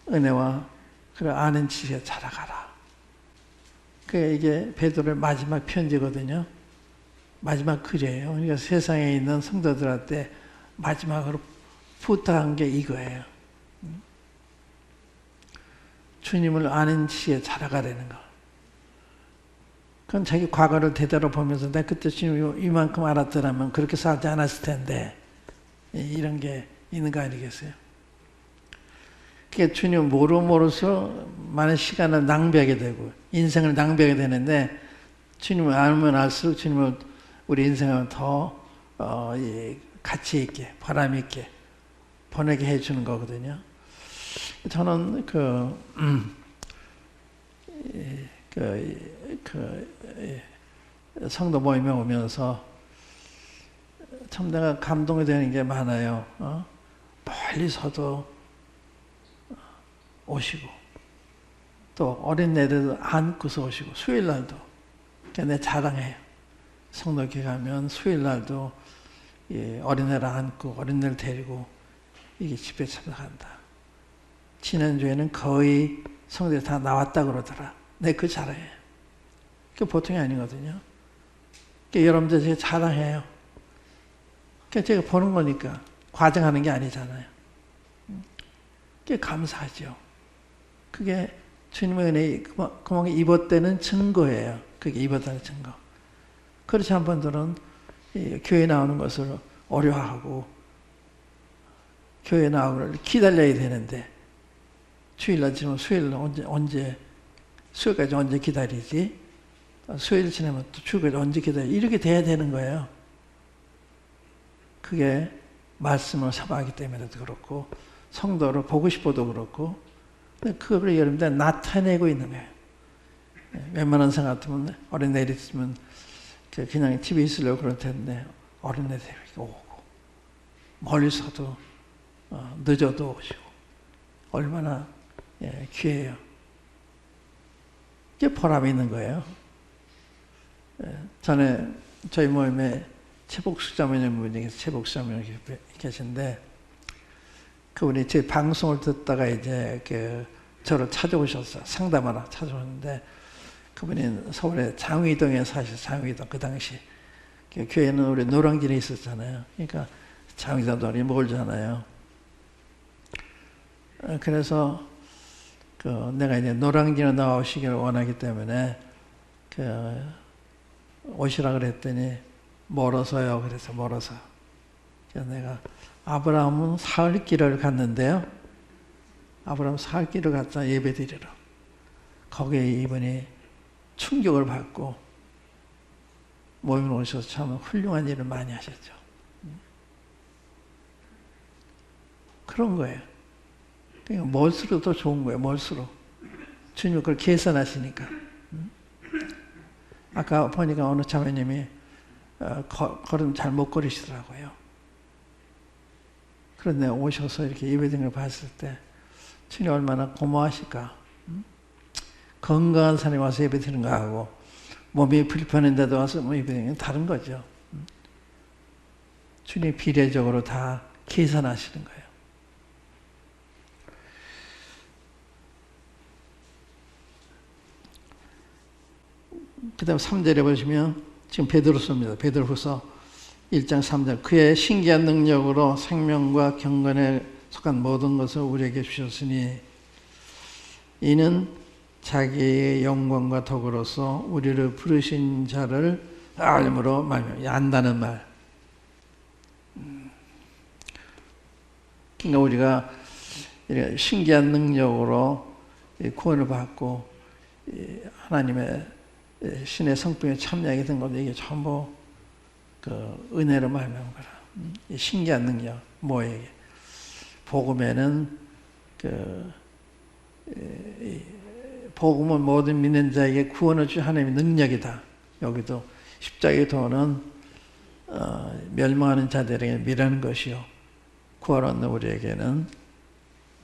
은혜와 그를 아는 지식에 자라가라. 그게 이게 베드로의 마지막 편지거든요. 마지막 글이에요. 그러니까 세상에 있는 성도들한테 마지막으로 부탁한 게 이거예요. 주님을 아는 지식에 자라가라는 거. 그건 자기 과거를 되돌아보면서 내가 그때 주님 이만큼 알았더라면 그렇게 살지 않았을 텐데, 이런 게 있는 거 아니겠어요? 그러니까 주님 모르면서 많은 시간을 낭비하게 되고 인생을 낭비하게 되는데, 주님을 알면 알수록 주님을 우리 인생을 더 가치 있게, 보람 있게 보내게 해주는 거거든요. 저는 성도 모임에 오면서 참 내가 감동이 되는 게 많아요. 멀리서도 오시고 또 어린애들도 안고서 오시고, 수요일날도 내 자랑해요. 성도교회 가면 수요일날도 어린애를 안고 어린애를 데리고 이게 집회 참석한다. 지난주에는 거의 성도들이 다 나왔다 그러더라. 내 그 자랑해요. 그게 보통이 아니거든요. 그러니까 여러분들 제가 자랑해요. 그러니까 제가 보는 거니까 과정하는 게 아니잖아요. 그게 감사하죠. 그게 주님의 은혜 그만큼 입었다는 증거예요. 그게 입었다는 증거. 그렇지 않은 분들은 교회 나오는 것을 어려워하고 교회 나오기를 기다려야 되는데, 주일날 지금 수요일날 언제 수요일까지 언제 기다리지? 수요일 지나면 또 주일까지 언제 기다리지? 이렇게 돼야 되는 거예요. 그게 말씀을 사모하기 때문에도 그렇고 성도를 보고 싶어도 그렇고, 그걸 여러분들 나타내고 있는 거예요. 웬만한 생각 같으면 어린애들 있으면 그냥 집에 있으려고 그럴 텐데 어린애들 오고 멀리서도 늦어도 오시고 얼마나 귀해요. 이게 보람이 있는 거예요. 전에 저희 모임에 최복수 자매님 분이 최복수 자매님 계신데, 그분이 제 방송을 듣다가 이제 저를 찾아오셨어요. 상담하러 찾아오는데, 그분이 서울의 장위동에 사실 장위동 그 당시 교회는 우리 노량진에 있었잖아요. 그러니까 장위동도 우리 멀잖아요. 그래서 내가 이제 노량진에 나오시기를 원하기 때문에 오시라 그랬더니 멀어서요. 그래서 멀어서. 그래서 내가 아브라함은 사흘 길을 갔는데요. 아브라함 사흘 길을 갔다 예배드리러. 거기에 이분이 충격을 받고 모임에 오셔서 참 훌륭한 일을 많이 하셨죠. 그런 거예요. 그러니까 멀수록 더 좋은 거예요. 멀수록. 주님 그걸 계산하시니까. 아까 보니까 어느 자매님이 걸음 잘 못 걸으시더라고요. 그런데 오셔서 이렇게 예배드리는 걸 봤을 때 주님 얼마나 고마워하실까. 건강한 사람이 와서 예배드리는 거하고 몸이 불편한데도 와서 예배드리는 건 다른 거죠. 주님이 비례적으로 다 계산하시는 거예요. 그 다음 3절에 보시면 지금 베드로서입니다. 베드로후서 1장 3절. 그의 신기한 능력으로 생명과 경건에 속한 모든 것을 우리에게 주셨으니, 이는 자기의 영광과 덕으로서 우리를 부르신 자를 알므로 말미암아. 안다는 말. 그러니까 우리가 신기한 능력으로 구원을 받고 하나님의 신의 성품에 참여하게 된 것도 이게 전부 그 은혜로 말미암은 거라. 신기한 능력. 뭐예요? 복음에는 복음은 모든 믿는 자에게 구원을 주 하나님의 능력이다. 여기도 십자가의 도는 멸망하는 자들에게 미라는 것이요, 구원 얻는 우리에게는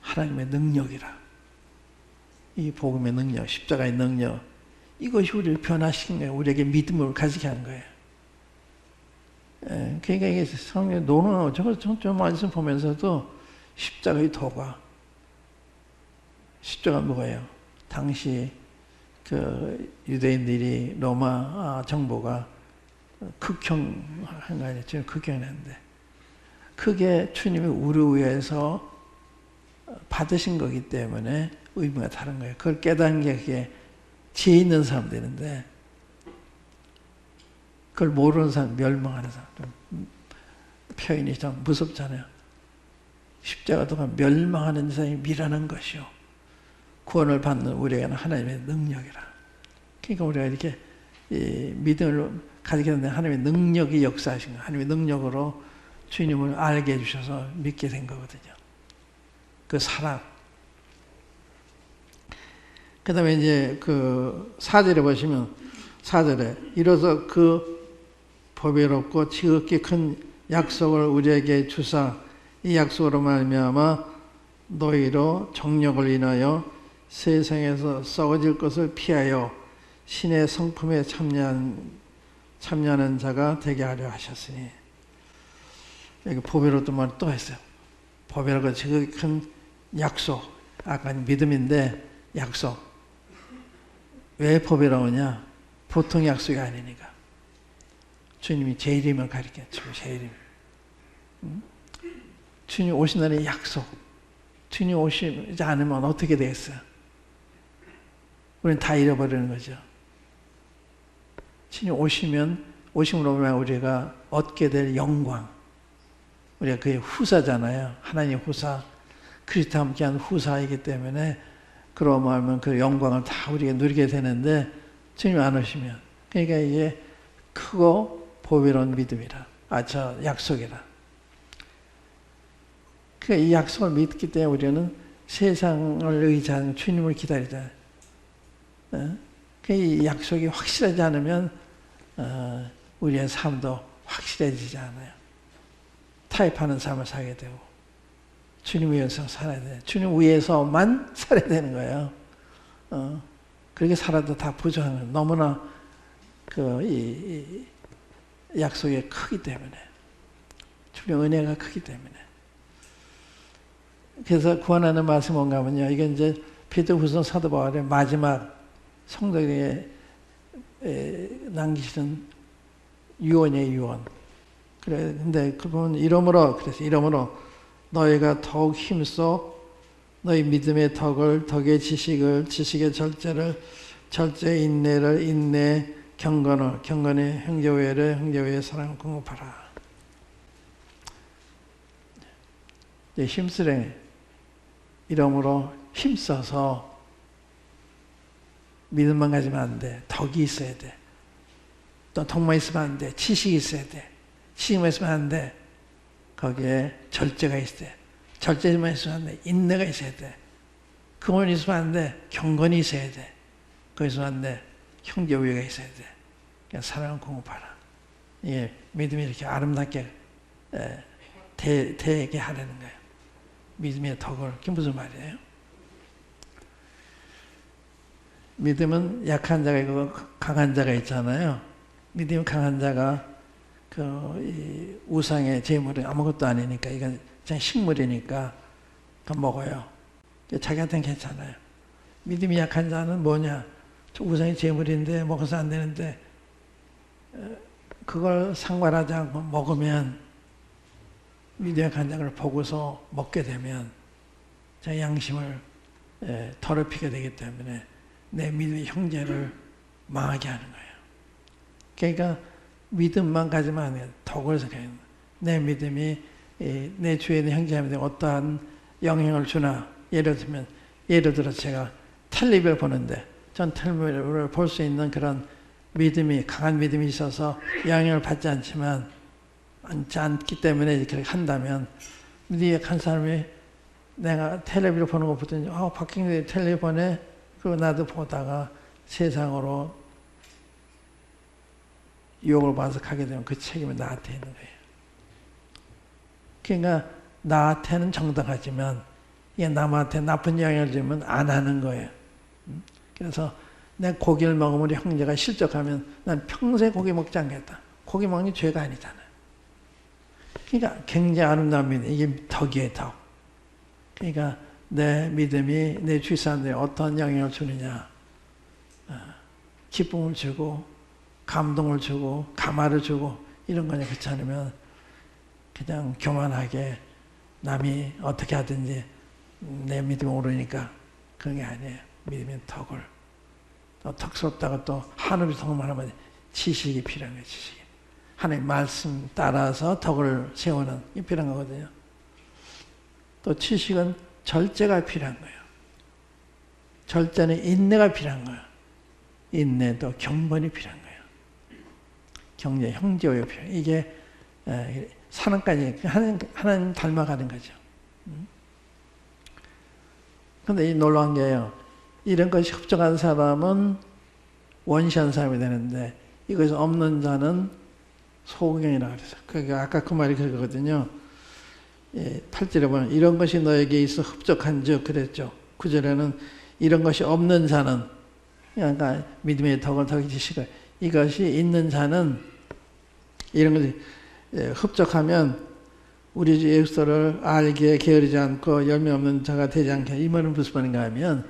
하나님의 능력이라. 이 복음의 능력, 십자가의 능력, 이것이 우리를 변화시킨 거예요. 우리에게 믿음을 가지게 한 거예요. 그러니까 이게 성경에 노는 좀 말씀 보면서도 십자가의 도가, 십자가 뭐예요? 당시 그 유대인들이 로마 정부가 극형한 거 아니에요? 지금 극형했는데 그게 주님이 우리 위해서 받으신 거기 때문에 의미가 다른 거예요. 그걸 깨닫는 게 그게 지혜 있는 사람들인데 그걸 모르는 사람, 멸망하는 사람, 좀 표현이 좀 무섭잖아요. 십자가도가 멸망하는 사람이 미라는 것이요, 구원을 받는 우리에게는 하나님의 능력이라. 그러니까 우리가 이렇게 믿음을 가지게 되는데 하나님의 능력이 역사하신 거예요. 하나님의 능력으로 주님을 알게 해주셔서 믿게 된 거거든요. 그 사랑. 그 다음에 이제 그 4절에 보시면, 4절에 이로써 그 보배롭고 지극히 큰 약속을 우리에게 주사 이 약속으로 말미암아 너희로 정력을 인하여 세상에서 썩어질 것을 피하여 신의 성품에 참여하는 자가 되게 하려 하셨으니. 여기 보배롭던 말 또 했어요. 보배롭고 지극히 큰 약속. 아까 믿음인데 약속. 왜 보배로우냐? 보통 약속이 아니니까. 주님이 제 이름을 가리켰죠. 제 이름. 주님 오신 날의 약속. 주님 오시지 않으면 어떻게 되겠어요? 우리는 다 잃어버리는 거죠. 주님 오심으로 보면 우리가 얻게 될 영광. 우리가 그의 후사잖아요. 하나님의 후사. 그리스도와 함께한 후사이기 때문에 그러고 말하면 그 영광을 다 우리가 누리게 되는데 주님이 안 오시면. 그러니까 이게 크고 보배로운 믿음이라. 약속이라. 그러니까 이 약속을 믿기 때문에 우리는 세상을 의지하는 주님을 기다리잖아요. 이 약속이 확실하지 않으면 우리의 삶도 확실해지지 않아요. 타협하는 삶을 살게 되고 주님 위해서 살아야 돼요. 주님 위해서만 살아야 되는 거예요. 그렇게 살아도 다 부족한 거예요. 너무나 이 약속이 크기 때문에, 주님의 은혜가 크기 때문에. 그래서 구원하는 말씀이 뭔가 하면요, 이게 이제 베드로후서 사도 바울의 마지막 성도에게 남기시는 유언이에요, 유언. 그래, 근데 그분 이러므로 너희가 더욱 힘써 너희 믿음의 덕을, 덕의 지식을, 지식의 절제를, 절제의 인내를, 인내 경건을, 경건의 형제우애를, 형제우애의 사랑을 공급하라. 힘쓰래. 이러므로 힘써서 믿음만 가지면 안 돼. 덕이 있어야 돼. 또 덕만 있으면 안 돼. 지식이 있어야 돼. 지식만 있으면 안 돼. 거기에 절제가 있어야 돼. 절제만 있으면 안 돼. 인내가 있어야 돼. 그건 있으면 안 돼. 경건이 있어야 돼. 거기서 안 돼. 형제우애가 있어야 돼. 그냥 사랑을 공급하라. 이게 믿음이 이렇게 아름답게 되게 하라는 거예요. 믿음의 덕을. 그게 무슨 말이에요? 믿음은 약한 자가 있고 강한 자가 있잖아요. 믿음이 강한 자가 이 우상의 제물은 아무것도 아니니까, 이건 그냥 식물이니까 먹어요. 자기한테는 괜찮아요. 믿음이 약한 자는 뭐냐? 저 우상의 제물인데 먹어서 안 되는데 그걸 상관하지 않고 먹으면, 믿음의 약한 자를 보고서 먹게 되면 자기 양심을 더럽히게 되기 때문에 내 믿음의 형제를 망하게 하는 거예요. 그러니까 믿음만 가지면 안 돼요. 덕을 생각해요. 내 믿음이 내 주위에 있는 형제한테 어떠한 영향을 주나. 예를 들어 제가 텔레비를 보는데 전 텔레비를 볼 수 있는 그런 믿음이, 강한 믿음이 있어서 영향을 받지 않기 때문에 이렇게 한다면, 믿음이 한 사람이 내가 텔레비를 보는 거 보더니 박경래 텔레비 보네. 그리고 나도 보다가 세상으로 유혹을 받아서 가게 되면 그 책임은 나한테 있는 거예요. 그러니까 나한테는 정당하지만 이게 남한테 나쁜 영향을 주면 안 하는 거예요. 그래서 내 고기를 먹으면 우리 형제가 실족하면 난 평생 고기 먹지 않겠다. 고기 먹는 게 죄가 아니잖아요. 그러니까 굉장히 아름다운 믿음. 이게 덕이에요, 덕. 그러니까 내 믿음이 내 주위 사람들에 어떤 영향을 주느냐. 기쁨을 주고 감동을 주고 감화를 주고 이런 거냐. 그렇지 않으면 그냥 교만하게 남이 어떻게 하든지 내 믿음이 오르니까 그런 게 아니에요. 믿음의 덕을. 또 덕스럽다고 또 한우리 덕만 하면 지식이 필요한 거예요. 지식이. 하나님 말씀 따라서 덕을 세우는 게 필요한 거거든요. 또 지식은 절제가 필요한 거예요. 절제는 인내가 필요한 거예요. 인내도 경건이 필요한 거예요. 경제, 형제의 필요. 이게 사랑까지 하나님 닮아가는 거죠. 그런데 이 놀라운 게요. 이런 것이 흡족한 사람은 원시한 사람이 되는데 이것이 없는 자는 소경이라고 그래서. 그러니까 아까 그 말이 그거거든요. 8절에 보면 이런 것이 너에게 있어 흡족한 즉 그랬죠. 9절에는 이런 것이 없는 자는, 그러니까 믿음의 덕을 덕이 지시고 이것이 있는 자는 이런 것이 흡족하면 우리 주 예수를 알기에 게으르지 않고 열매 없는 자가 되지 않게. 이 말은 무슨 말인가 하면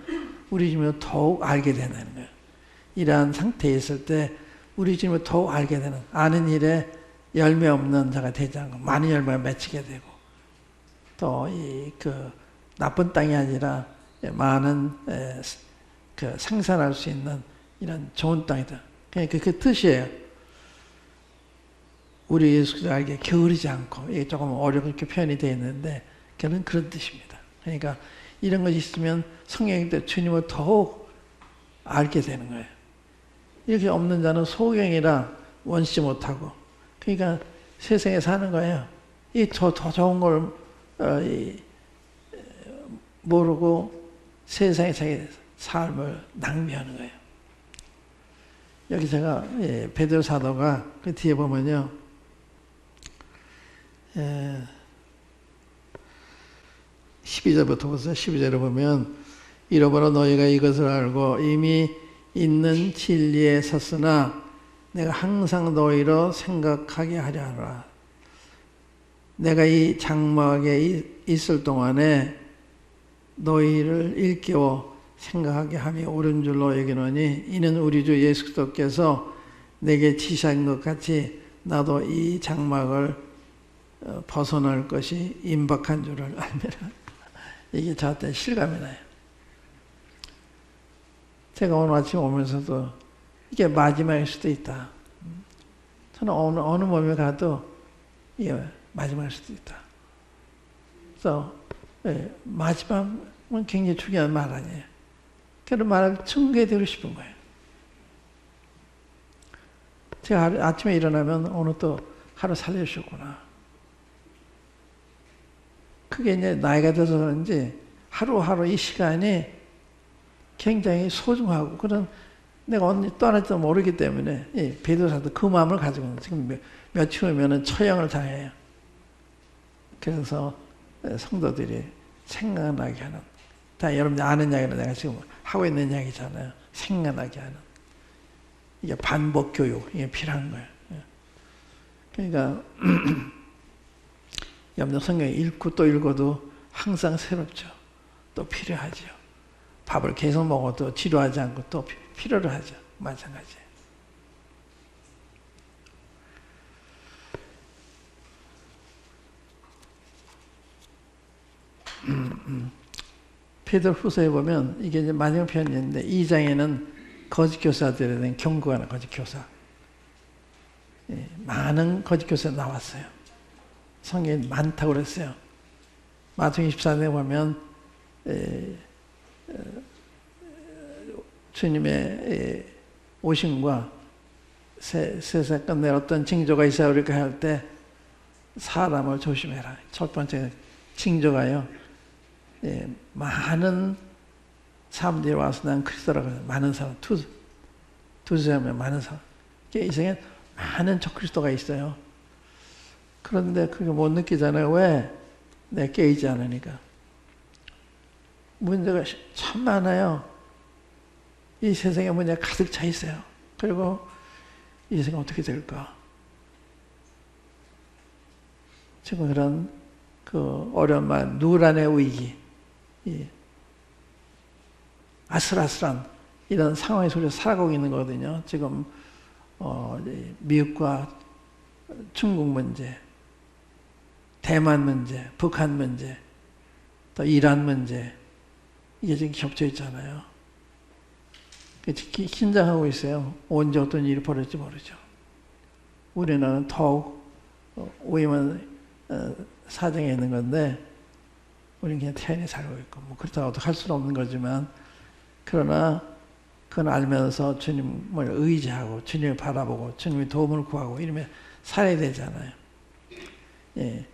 우리 주님을 더욱 알게 된다는 거예요. 이러한 상태에 있을 때 우리 주님을 더욱 알게 되는, 아는 일에 열매 없는 자가 되지 않고 많은 열매가 맺히게 되고, 또 그 나쁜 땅이 아니라 많은 그 생산할 수 있는 이런 좋은 땅이다. 그러니까 그 뜻이에요. 우리 예수를 알게 게으르지 않고, 이게 조금 어렵게 표현이 되어 있는데 그런 뜻입니다. 그러니까 이런 것이 있으면 성령이 때 주님을 더욱 알게 되는 거예요. 이렇게 없는 자는 소경이라 원치 못하고, 그러니까 세상에 사는 거예요. 이 더 좋은 걸 모르고 세상에 자기 삶을 낭비하는 거예요. 여기 제가 베드로 사도가 그 뒤에 보면요. 12절부터 보세요. 12절에 보면 잃어버려 너희가 이것을 알고 이미 있는 진리에 섰으나 내가 항상 너희로 생각하게 하려 하노라. 내가 이 장막에 있을 동안에 너희를 일깨워 생각하게 함이 옳은 줄로 여기노니 이는 우리 주 예수 그리스도께서 내게 지시한 것 같이 나도 이 장막을 벗어날 것이 임박한 줄을 알미라. 이게 저한테 실감이 나요. 제가 오늘 아침 오면서도 이게 마지막일 수도 있다. 저는 어느 몸에 가도 이게 마지막일 수도 있다. 그래서 마지막은 굉장히 중요한 말 아니에요. 그런 말을 증거해드리고 싶은 거예요. 제가 아침에 일어나면 오늘 또 하루 살려주셨구나. 그게 이제 나이가 들어서 그런지 하루하루 이 시간이 굉장히 소중하고, 그런 내가 언제 떠날지도 모르기 때문에 베드로사도 그 마음을 가지고 있는, 지금 며칠 후면은 처형을 당해요. 그래서 성도들이 생각나게 하는, 다 여러분들 아는 이야기는 내가 지금 하고 있는 이야기잖아요. 생각나게 하는, 이게 반복 교육, 이게 필요한 거예요. 그러니까 여러분들 성경 읽고 또 읽어도 항상 새롭죠. 또 필요하죠. 밥을 계속 먹어도 지루하지 않고 또 필요로 하죠. 마찬가지예요. 베드로후서에 보면 이게 이제 마지막 편인데 2장에는 거짓 교사들에 대한 경고가 나 거짓 교사. 예, 많은 거짓 교사 나왔어요. 성경에 많다고 그랬어요. 마태복음 24장에 보면 주님의 오심과 세상 끝내 어떤 징조가 있어야 우리가 할 때 사람을 조심해라. 첫 번째 징조가요. 많은 사람들이 와서 난 그리스도라고 해요. 많은 사람, 두세 명 많은 사람. 이 세상에 많은 적그리스도가 있어요. 그런데 그게 못 느끼잖아요. 왜? 내가 깨이지 않으니까. 문제가 참 많아요. 이 세상에 문제가 가득 차 있어요. 그리고 이 세상 어떻게 될까? 지금 그런 그 어려운 말, 누란의 위기, 아슬아슬한 이런 상황에서 우리가 살아가고 있는 거거든요. 지금 미국과 중국 문제, 대만 문제, 북한 문제, 또 이란 문제, 이게 지금 겹쳐 있잖아요. 긴장하고 있어요. 언제 어떤 일이 벌어질지 모르죠. 우리는 더욱 위험한 사정에 있는 건데 우리는 그냥 태연히 살고 있고 뭐 그렇다고 어떻게 할 수는 없는 거지만 그러나 그건 알면서 주님을 의지하고 주님을 바라보고 주님의 도움을 구하고 이러면 살아야 되잖아요. 예,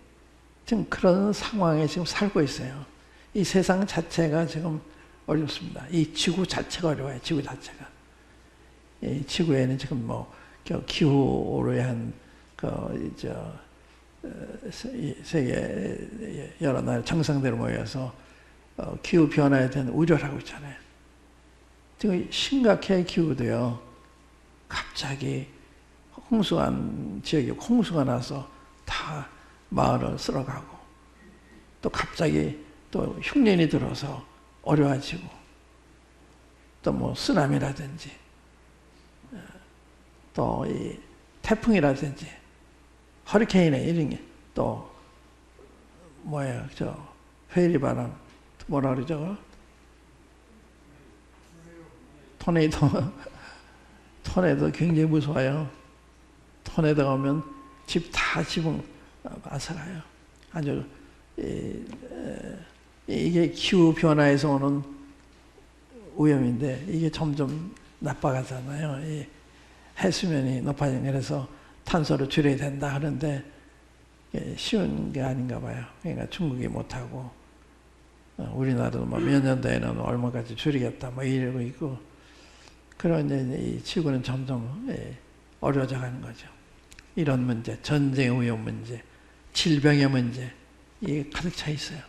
지금 그런 상황에 지금 살고 있어요. 이 세상 자체가 지금 어렵습니다. 이 지구 자체가 어려워요. 지구 자체가. 이 지구에는 지금 뭐 기후로 인한 세계 여러 나라 정상들이 모여서 기후 변화에 대한 우려를 하고 있잖아요. 지금 심각해 기후도요. 갑자기 홍수한 지역에 홍수가 나서 다 마을을 쓸어가고 또 갑자기 또 흉년이 들어서 어려워지고 또 뭐 쓰나미라든지 또 이 태풍이라든지 허리케인에 이런 게 또 뭐예요? 저 회리바람 뭐라 그러죠? 토네이도 굉장히 무서워요. 토네이도가 오면 집 다 지붕 앗아가요. 아주 이게 기후 변화에서 오는 위험인데 이게 점점 나빠가잖아요. 이 해수면이 높아지는 그래서 탄소를 줄여야 된다 하는데 쉬운 게 아닌가 봐요. 그러니까 중국이 못하고 우리나라도 뭐 몇 년도에는 얼마까지 줄이겠다 뭐 이러고 있고 그런 이제 이 지구는 점점 어려워져 가는 거죠. 이런 문제, 전쟁의 위험 문제, 질병의 문제 이게 가득 차 있어요.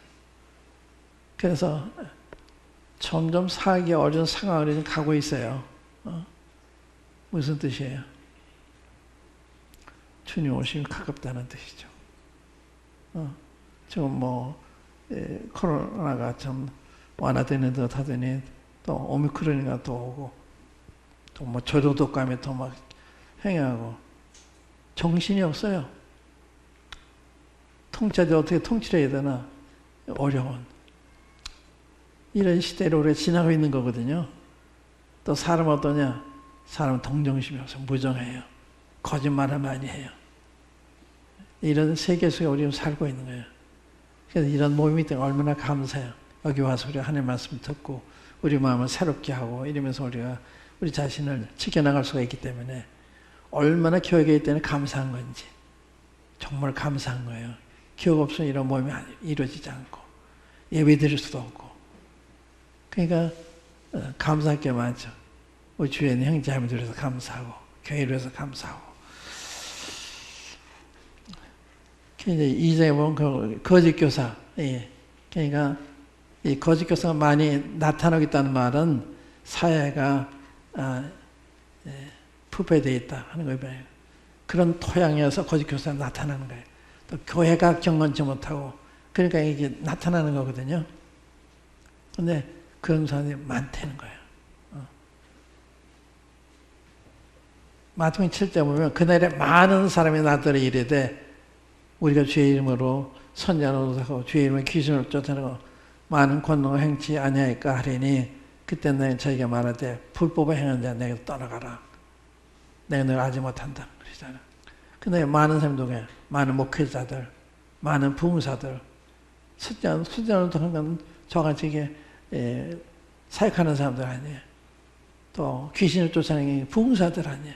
그래서 점점 살기 어려운 상황으로 지금 가고 있어요. 무슨 뜻이에요? 주님 오심이 가깝다는 뜻이죠. 지금 뭐 코로나가 좀 완화되는 듯 하더니 또 오미크론이가 또 오고 또 뭐 저조독감에 또 막 행하고 정신이 없어요. 통째도 어떻게 통치를 해야 되나 어려운 이런 시대로 우리가 지나고 있는 거거든요. 또 사람 어떠냐? 사람은 동정심이 없어 무정해요. 거짓말을 많이 해요. 이런 세계 속에 우리는 살고 있는 거예요. 그래서 이런 모임이 때문에 얼마나 감사해요. 여기 와서 우리가 하나님의 말씀 듣고 우리 마음을 새롭게 하고 이러면서 우리가 우리 자신을 지켜나갈 수가 있기 때문에 얼마나 교회에 있을 때는 감사한 건지 정말 감사한 거예요. 교회가 없으면 이런 모임이 이루어지지 않고 예배 드릴 수도 없고 그러니까 감사할 게 많죠. 우리 주위에 있는 형제자매들에 대해서 감사하고 교회를 위해서 감사하고 이제 보면 그 거짓 교사 그러니까 이 거짓 교사가 많이 나타나고 있다는 말은 사회가 부패되어 있다 하는 거예요. 그런 토양에서 거짓 교사가 나타나는 거예요. 또 교회가 경건치 못하고 그러니까 이게 나타나는 거거든요. 근데 그런 사람이 많다는 거예요. 마태복음 7장 보면 그날에 많은 사람이 나더러 이르되 우리가 주의 이름으로 선지자를 하고 주의 이름으로 귀신을 쫓아내고 많은 권능을 행치 아니하니까 하리니 그때 내가 저에게 말하되 불법을 행하는 자 내게 떠나가라. 내가 너를 알지 못한다. 그러잖아. 근데 많은 사람들 중에 많은 목회자들, 많은 부흥사들, 수장을 통한 건 저같이 이게 사역하는 사람들 아니에요. 또 귀신을 쫓아내는 부흥사들 아니에요.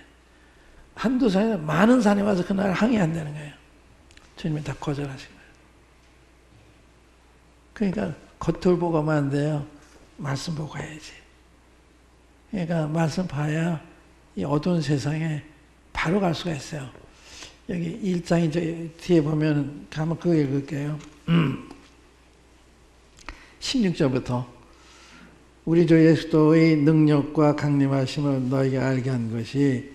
한두 사람이 많은 사람이 와서 그날 항의한다는 거예요. 주님이 다 거절하신 거예요. 그러니까 겉을 보고 하면 안 돼요. 말씀 보고 해야지. 그러니까 말씀 봐야 이 어두운 세상에 바로 갈 수가 있어요. 여기 1장이 뒤에 보면 가면 그거 읽을게요. 16절부터 우리 주 예수도의 능력과 강림하심을 너희에게 알게 한 것이,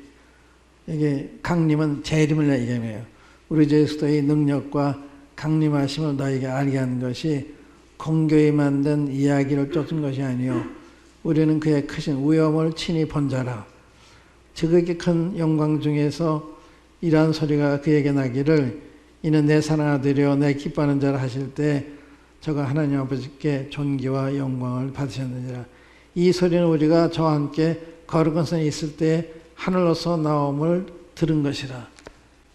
이게 강림은 재림을 얘기해요. 우리 주 예수도의 능력과 강림하심을 너희에게 알게 한 것이 공교히 만든 이야기를 쫓은 것이 아니요 우리는 그의 크신 위엄을 친히 본 자라. 지극히 큰 영광 중에서 이러한 소리가 그에게 나기를 이는 내 사랑하는 아들이요 내 기뻐하는 자라 하실 때 저가 하나님 아버지께 존귀와 영광을 받으셨느니라. 이 소리는 우리가 저와 함께 거룩한 산에 있을 때 하늘로서 나옴을 들은 것이라.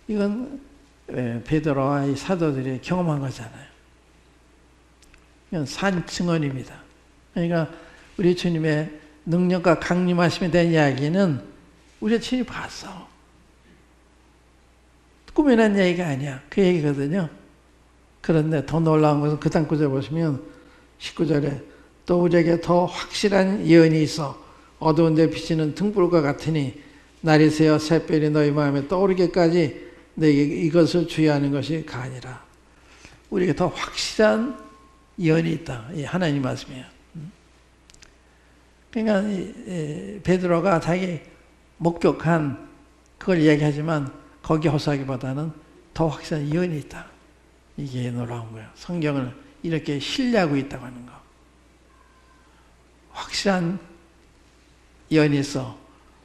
이건 베드로와 이 사도들이 경험한 거잖아요. 이건 산 증언입니다. 그러니까 우리 주님의 능력과 강림하심에 대한 이야기는 우리가 친히 봤어. 꾸며낸 얘기가 아니야. 그 얘기거든요. 그런데 더 놀라운 것은 그 다음 구절 보시면 19절에 또 우리에게 더 확실한 예언이 있어 어두운 데 비치는 등불과 같으니 날이 새어 샛별이 너희 마음에 떠오르기까지 너에게 이것을 주의하는 것이 가니라. 우리에게 더 확실한 예언이 있다. 이 하나님 말씀이에요. 그러니까 베드로가 자기 목격한 그걸 이야기하지만 거기 호소하기보다는 더 확실한 예언이 있다. 이게 놀라운 거예요. 성경을 이렇게 신뢰하고 있다고 하는 거. 확실한 예언이 있어.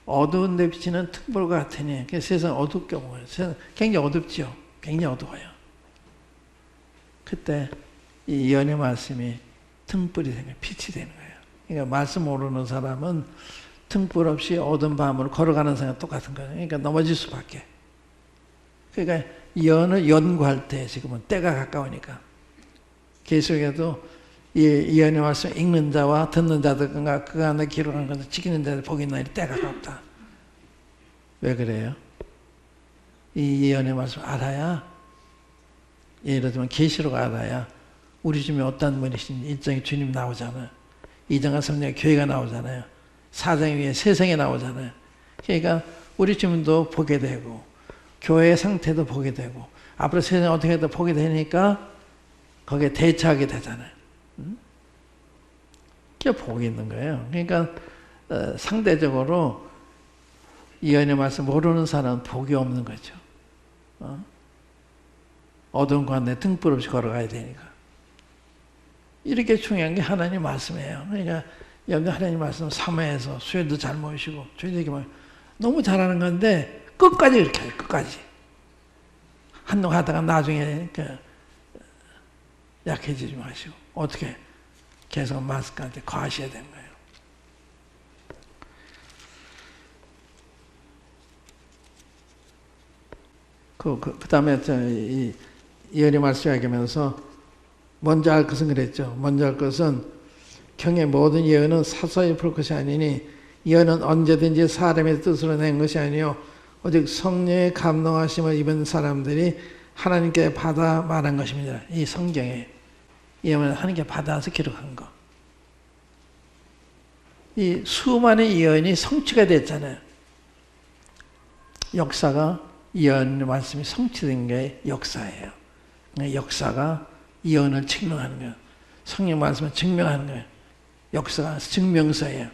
어두운 데 비치는 등불 같으니 세상 어둡게 보여요. 세상 굉장히 어둡지요. 굉장히 어두워요. 그때 이 예언의 말씀이 등불이 되는 거예요. 빛이 되는 거예요. 그러니까 말씀 모르는 사람은 등불 없이 어두운 밤을 걸어가는 사람과 똑같은 거예요. 그러니까 넘어질 수밖에. 그러니까 예언을 연구할 때 지금은 때가 가까우니까 계속해도 이 예언의 말씀 읽는 자와 듣는 자들 그 안에 기록한 것을 지키는 자들 복이 있나니 때가 가깝다. 왜 그래요? 이 예언의 말씀 알아야, 예를 들면 계시록 알아야 우리 주님이 어떤 분이신지 1장에 주님 나오잖아요. 2장과 3장에 교회가 나오잖아요. 4장 위에 세상에 나오잖아요. 그러니까 우리 주님도 보게 되고 교회의 상태도 보게 되고 앞으로 세상이 어떻게 해도 보게 되니까 거기에 대처하게 되잖아요. 그게 복이 있는 거예요. 그러니까 상대적으로 예언의 말씀 모르는 사람은 복이 없는 거죠. 어두운 관에 등불 없이 걸어가야 되니까. 이렇게 중요한 게 하나님 말씀이에요. 그러니까 여기 하나님 말씀 사모해서 수요도 잘 모시고 주일에게 너무 잘하는 건데 끝까지 이렇게 해요. 끝까지. 한동안 하다가 나중에 약해지지 마시고 어떻게 계속 말씀한테 거하셔야 되는 거예요. 그 다음에 이 예언의 말씀 이야기하면서 먼저 알 것은 그랬죠. 먼저 알 것은 경의 모든 예언은 사소히 풀 것이 아니니 예언은 언제든지 사람의 뜻으로 낸 것이 아니요 오직 성령의 감동하심을 입은 사람들이 하나님께 받아 말한 것입니다. 이 성경에 예언을 하나님께 받아서 기록한 거. 이 수많은 예언이 성취가 됐잖아요. 역사가 예언의 말씀이 성취된 게 역사예요. 역사가 예언을 증명하는 거예요. 성령 말씀을 증명하는 거예요. 역사가 증명서예요.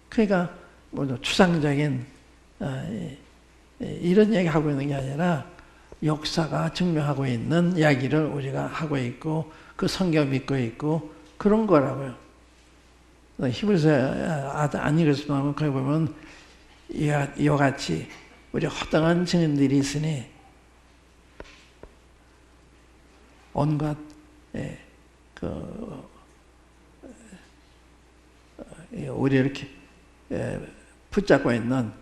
그러니까 추상적인 이런 얘기 하고 있는 게 아니라 역사가 증명하고 있는 이야기를 우리가 하고 있고 그 성경 믿고 있고 그런 거라고요. 히브리서 안 읽었지만 거기 보면 이와 같이 우리 허당한 증인들이 있으니 온갖 우리 이렇게 붙잡고 있는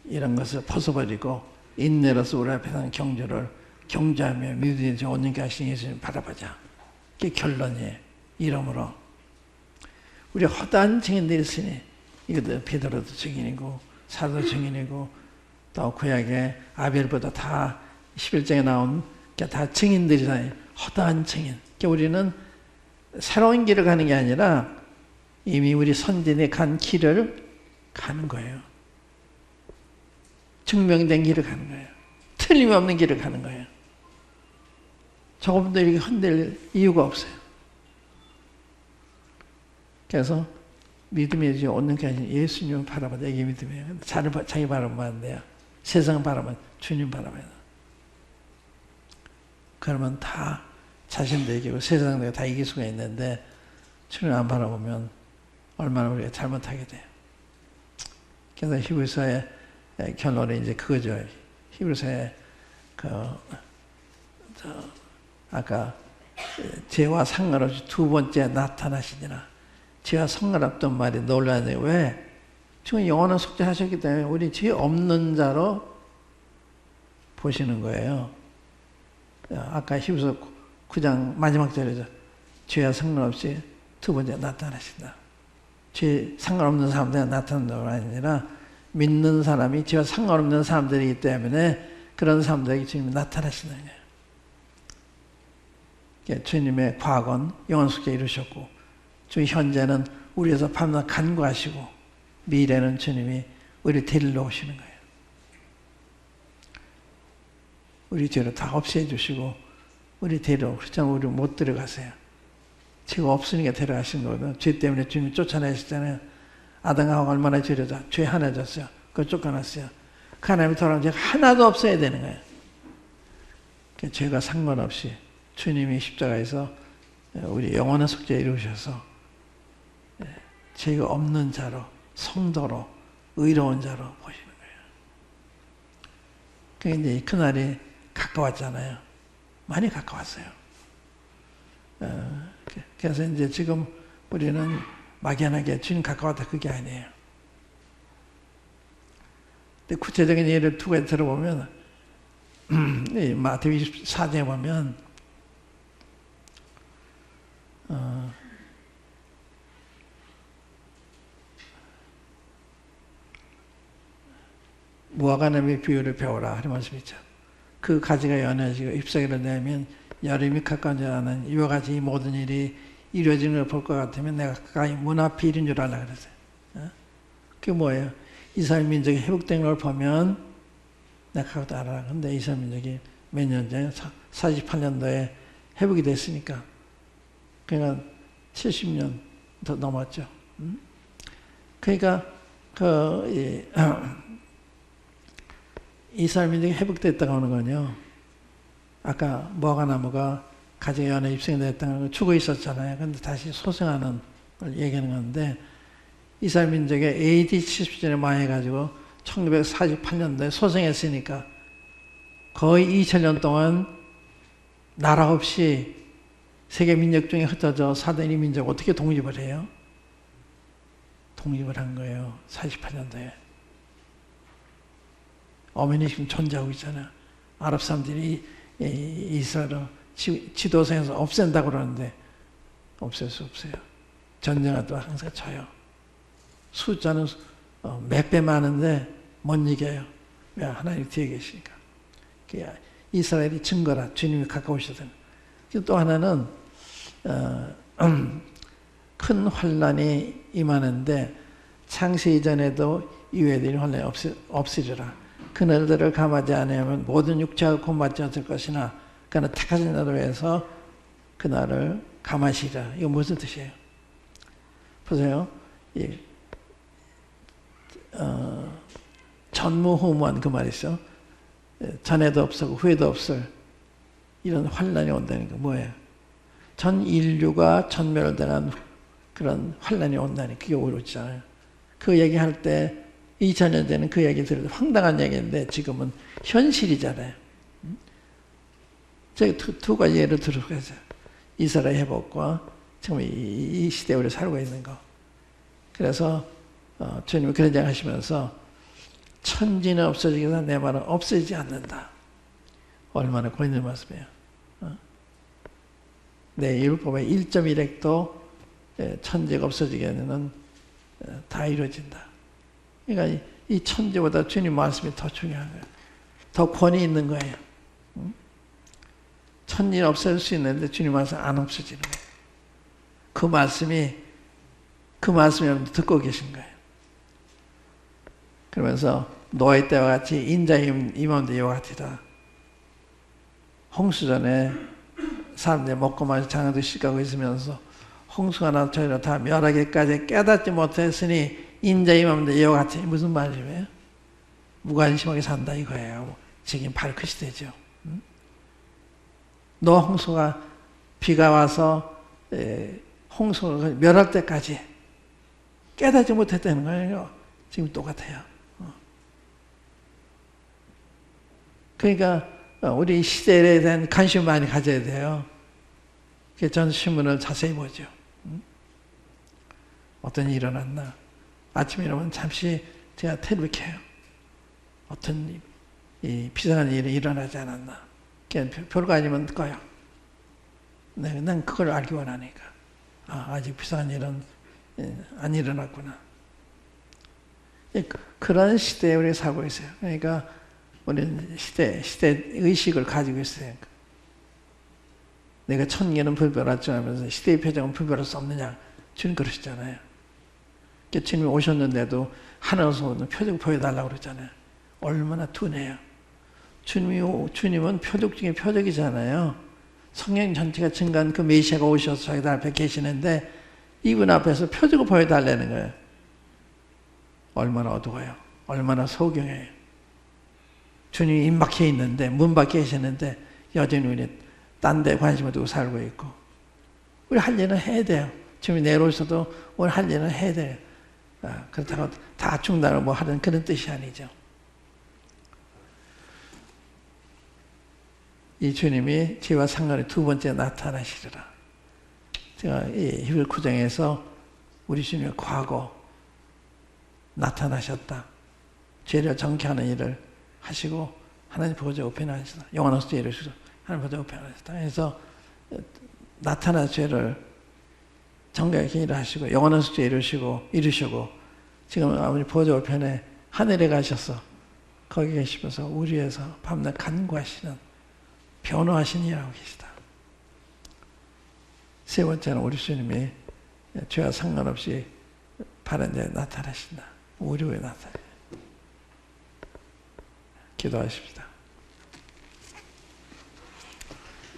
이런 것을 벗어버리고 인내로서 우리 앞에 서는 경주를 경주하며 믿음이 온전케 하신 예수님 바라보자. 그게 결론이에요. 이러므로 우리 허다한 증인들이 있으니 이것도 베드로도 증인이고 사도도 증인이고 또 구약의 아벨보다 다 11장에 나온 다 증인들이잖아요. 허다한 증인. 그러니까 우리는 새로운 길을 가는 게 아니라 이미 우리 선진이 간 길을 가는 거예요. 증명된 길을 가는 거예요. 틀림없는 길을 가는 거예요. 조금도 이렇게 흔들 이유가 없어요. 그래서 믿음이 이제 온전케 하신 예수님을 바라보자. 이게 믿음이에요. 자기 바라보면 안 돼요. 세상 바라보면 주님 바라봐야 돼요. 그러면 다 자신도 이기고 세상도 다 이길 수가 있는데 주님 안 바라보면 얼마나 우리가 잘못하게 돼요. 그래서 히브리서의 결론이 이제 그거죠. 히브리서의 아까 죄와 상관없이 두 번째 나타나시니라. 죄와 상관없던 말이 놀라네요. 왜? 지금 영원한 속죄하셨기 때문에 우리 죄 없는 자로 보시는 거예요. 아까 히브리서 9장 마지막 절에서 죄와 상관없이 두 번째 나타나신다. 죄 상관없는 사람들이 나타난다가 아니라 믿는 사람이 죄와 상관없는 사람들이기 때문에 그런 사람들에게 주님이 나타나신다는 거예요. 주님의 과거는 영원 속죄 이루셨고 주 현재는 우리에서 밤낮 간구하시고 미래는 주님이 우리를 데리러 오시는 거예요. 우리 죄를 다 없애주시고 우리 데리러 오시잖아요. 우리 못 들어가세요. 죄가 없으니까 데려가신 거거든요. 죄 때문에 주님이 쫓아내셨잖아요. 아담하고 얼마나 죄를 죄 하나 졌어요. 그걸 쫓아놨어요. 그 하나님이 돌아오면 죄가 하나도 없어야 되는 거예요. 그러니까 죄가 상관없이 주님이 십자가에서 우리 영원한 속죄 이루셔서 죄가 없는 자로 성도로 의로운 자로 보시는 거예요. 그러니까 이제 그날이 가까웠잖아요. 많이 가까웠어요. 그래서 이제 지금 우리는 막연하게 주님 가까웠다 그게 아니에요. 근데 구체적인 예를 두 가지 들어보면 마태복음 24장에 보면 무화과나무의 비유를 배우라 하는 말씀이 있죠. 그 가지가 연해지고 잎사귀를 내면 여름이 가까운 줄 아는 이와 같이 이 모든 일이 이루어지는 걸 볼 것 같으면 내가 가까이 문 앞에 이른 줄 알라 그랬어요. 그게 뭐예요? 이스라엘 민족이 회복된 걸 보면 내가 그것도 알아라. 근데 이스라엘 민족이 몇 년 전에 48년도에 회복이 됐으니까 그러니까 70년 더 넘었죠. 그러니까 이스라엘 민족이 회복됐다고 하는 건요. 아까 무화과나무가 가지가 연해 잎사귀 됐다는 걸 죽어 있었잖아요. 근데 다시 소생하는 걸 얘기하는 건데 이스라엘 민족이 AD 70년에 망해가지고 1948년도에 소생했으니까 거의 2000년 동안 나라 없이 세계 민족 중에 흩어져 사던 이 민족 어떻게 독립을 해요? 독립을 한 거예요. 48년도에. 어머니 지금 존재하고 있잖아요. 아랍 사람들이 이스라엘을 지도상에서 없앤다고 그러는데 없앨 수 없어요. 전쟁하도 항상 져요. 숫자는 몇 배 많은데 못 이겨요. 왜? 하나님 뒤에 계시니까. 이스라엘이 증거라. 주님이 가까우시던. 또 하나는 큰 환란이 임하는데 창세 이전에도 이외에도 환란이 없으리라. 그날들을 감하지 않으면 모든 육체가 곤받지 않을 것이나 그는 택하신 자로 해서 그날을 감하시리라. 이거 무슨 뜻이에요? 보세요. 전무후무한 그 말이죠. 전에도 없었고 후에도 없을 이런 환란이 온다는 거 뭐예요? 전 인류가 전멸당한 그런 환란이 온다니 그게 오르잖아요. 그 얘기할 때 2000년 전에는 그 얘기 들어도 황당한 얘기인데 지금은 현실이잖아요. 제가 두 가지 예를 들어보겠어요. 이스라엘 회복과 지금 이 시대에 우리 살고 있는 거. 그래서 주님이 그런 얘기 하시면서 천지는 없어지기보다 내 말은 없어지지 않는다. 얼마나 고있는 말씀이에요. 내 율법의 1.1핵도 천지가 없어지기에는 다 이루어진다. 그러니까 이 천지보다 주님 말씀이 더 중요한 거예요. 더 권위 있는 거예요. 천지는 없어질 수 있는데 주님 말씀 안 없어지는 거예요. 그 말씀이 여러분들 듣고 계신 거예요. 그러면서 노예 때와 같이 인자 임함도 이와 같이다. 홍수전에 사람들이 먹고 마시고 장도 시가고 있으면서 홍수가 나서 저희를 다 멸하기까지 깨닫지 못했으니 인자 임함도 이와 같이. 무슨 말이에요? 무관심하게 산다 이거예요. 지금 바로 그 시대죠. 노아 홍수가 비가 와서 홍수가 멸할 때까지 깨닫지 못했다는 거예요. 지금 똑같아요. 그러니까 우리 시대에 대한 관심 많이 가져야 돼요. 그래서 전 신문을 자세히 보죠. 어떤 일이 일어났나. 아침에 일어나면 잠시 제가 텔레비 켜요. 어떤 이 비상한 일이 일어나지 않았나. 별거 아니면 꺼요. 난 그걸 알기 원하니까. 아직 비상한 일은 안 일어났구나. 그런 시대에 우리가 살고 있어요. 그러니까 우리는 시대 의식을 가지고 있어요. 내가 천년은 불별할 줄 알면서 시대의 표정은 불별할 수 없느냐. 주님 그러시잖아요. 주님이 오셨는데도 하늘에서 오는 표적 보여달라고 그러잖아요. 얼마나 둔해요. 주님은 표적 중에 표적이잖아요. 성령 전체가 증거한 그 메시아가 오셔서 저희들 앞에 계시는데 이분 앞에서 표적을 보여달라는 거예요. 얼마나 어두워요. 얼마나 소경해요. 주님이 입 막혀 있는데 문 밖에 계시는데 여전히 우리 딴 데 관심을 두고 살고 있고 우리 할 일은 해야 돼요. 주님이 내려오셔도 오늘 할 일은 해야 돼요. 그렇다고 다 중단을 뭐 하는 그런 뜻이 아니죠. 이 주님이 죄와 상관이 두 번째 나타나시리라. 제가 이 히브리 9장에서 우리 주님의 과거 나타나셨다. 죄를 정케하는 일을 하시고 하나님 보좌 우편에 하시다. 영원한 수에 이르시고 하나님 보좌 우편에 하시다. 그래서 나타난 죄를 정케하게 일을 하시고 영원한 수에 이루시고 지금 아버지 보좌 우편에 하늘에 가셔서 거기 계시면서 우리 위해서 밤낮 간구하시는 변호하신 이라고 계시다. 세 번째는 우리 주님이 죄와 상관없이 바른 데 나타나신다. 우리 위에 나타나. 기도하십시다.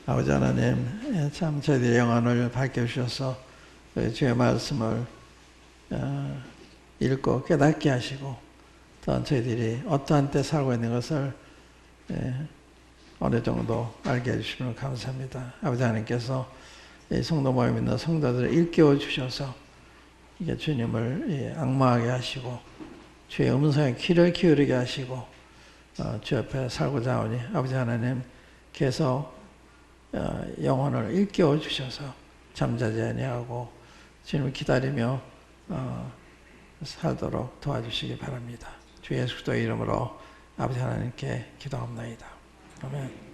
아버지 하나님, 참 저희들의 영혼을 밝혀주셔서 주의 말씀을 읽고 깨닫게 하시고 또한 저희들이 어떠한 때 살고 있는 것을 어느 정도 알게 해주시면 감사합니다. 아버지 하나님께서 성도 모임 있는 성도들을 일깨워 주셔서 이게 주님을 앙망하게 하시고 주의 음성에 귀를 기울이게 하시고 주 옆에 살고자 하오니 아버지 하나님 계속 영혼을 일깨워 주셔서 잠자지 아니하고 주님을 기다리며 살도록 도와주시기 바랍니다. 주 예수 그리스도의 이름으로 아버지 하나님께 기도합니다. 아멘.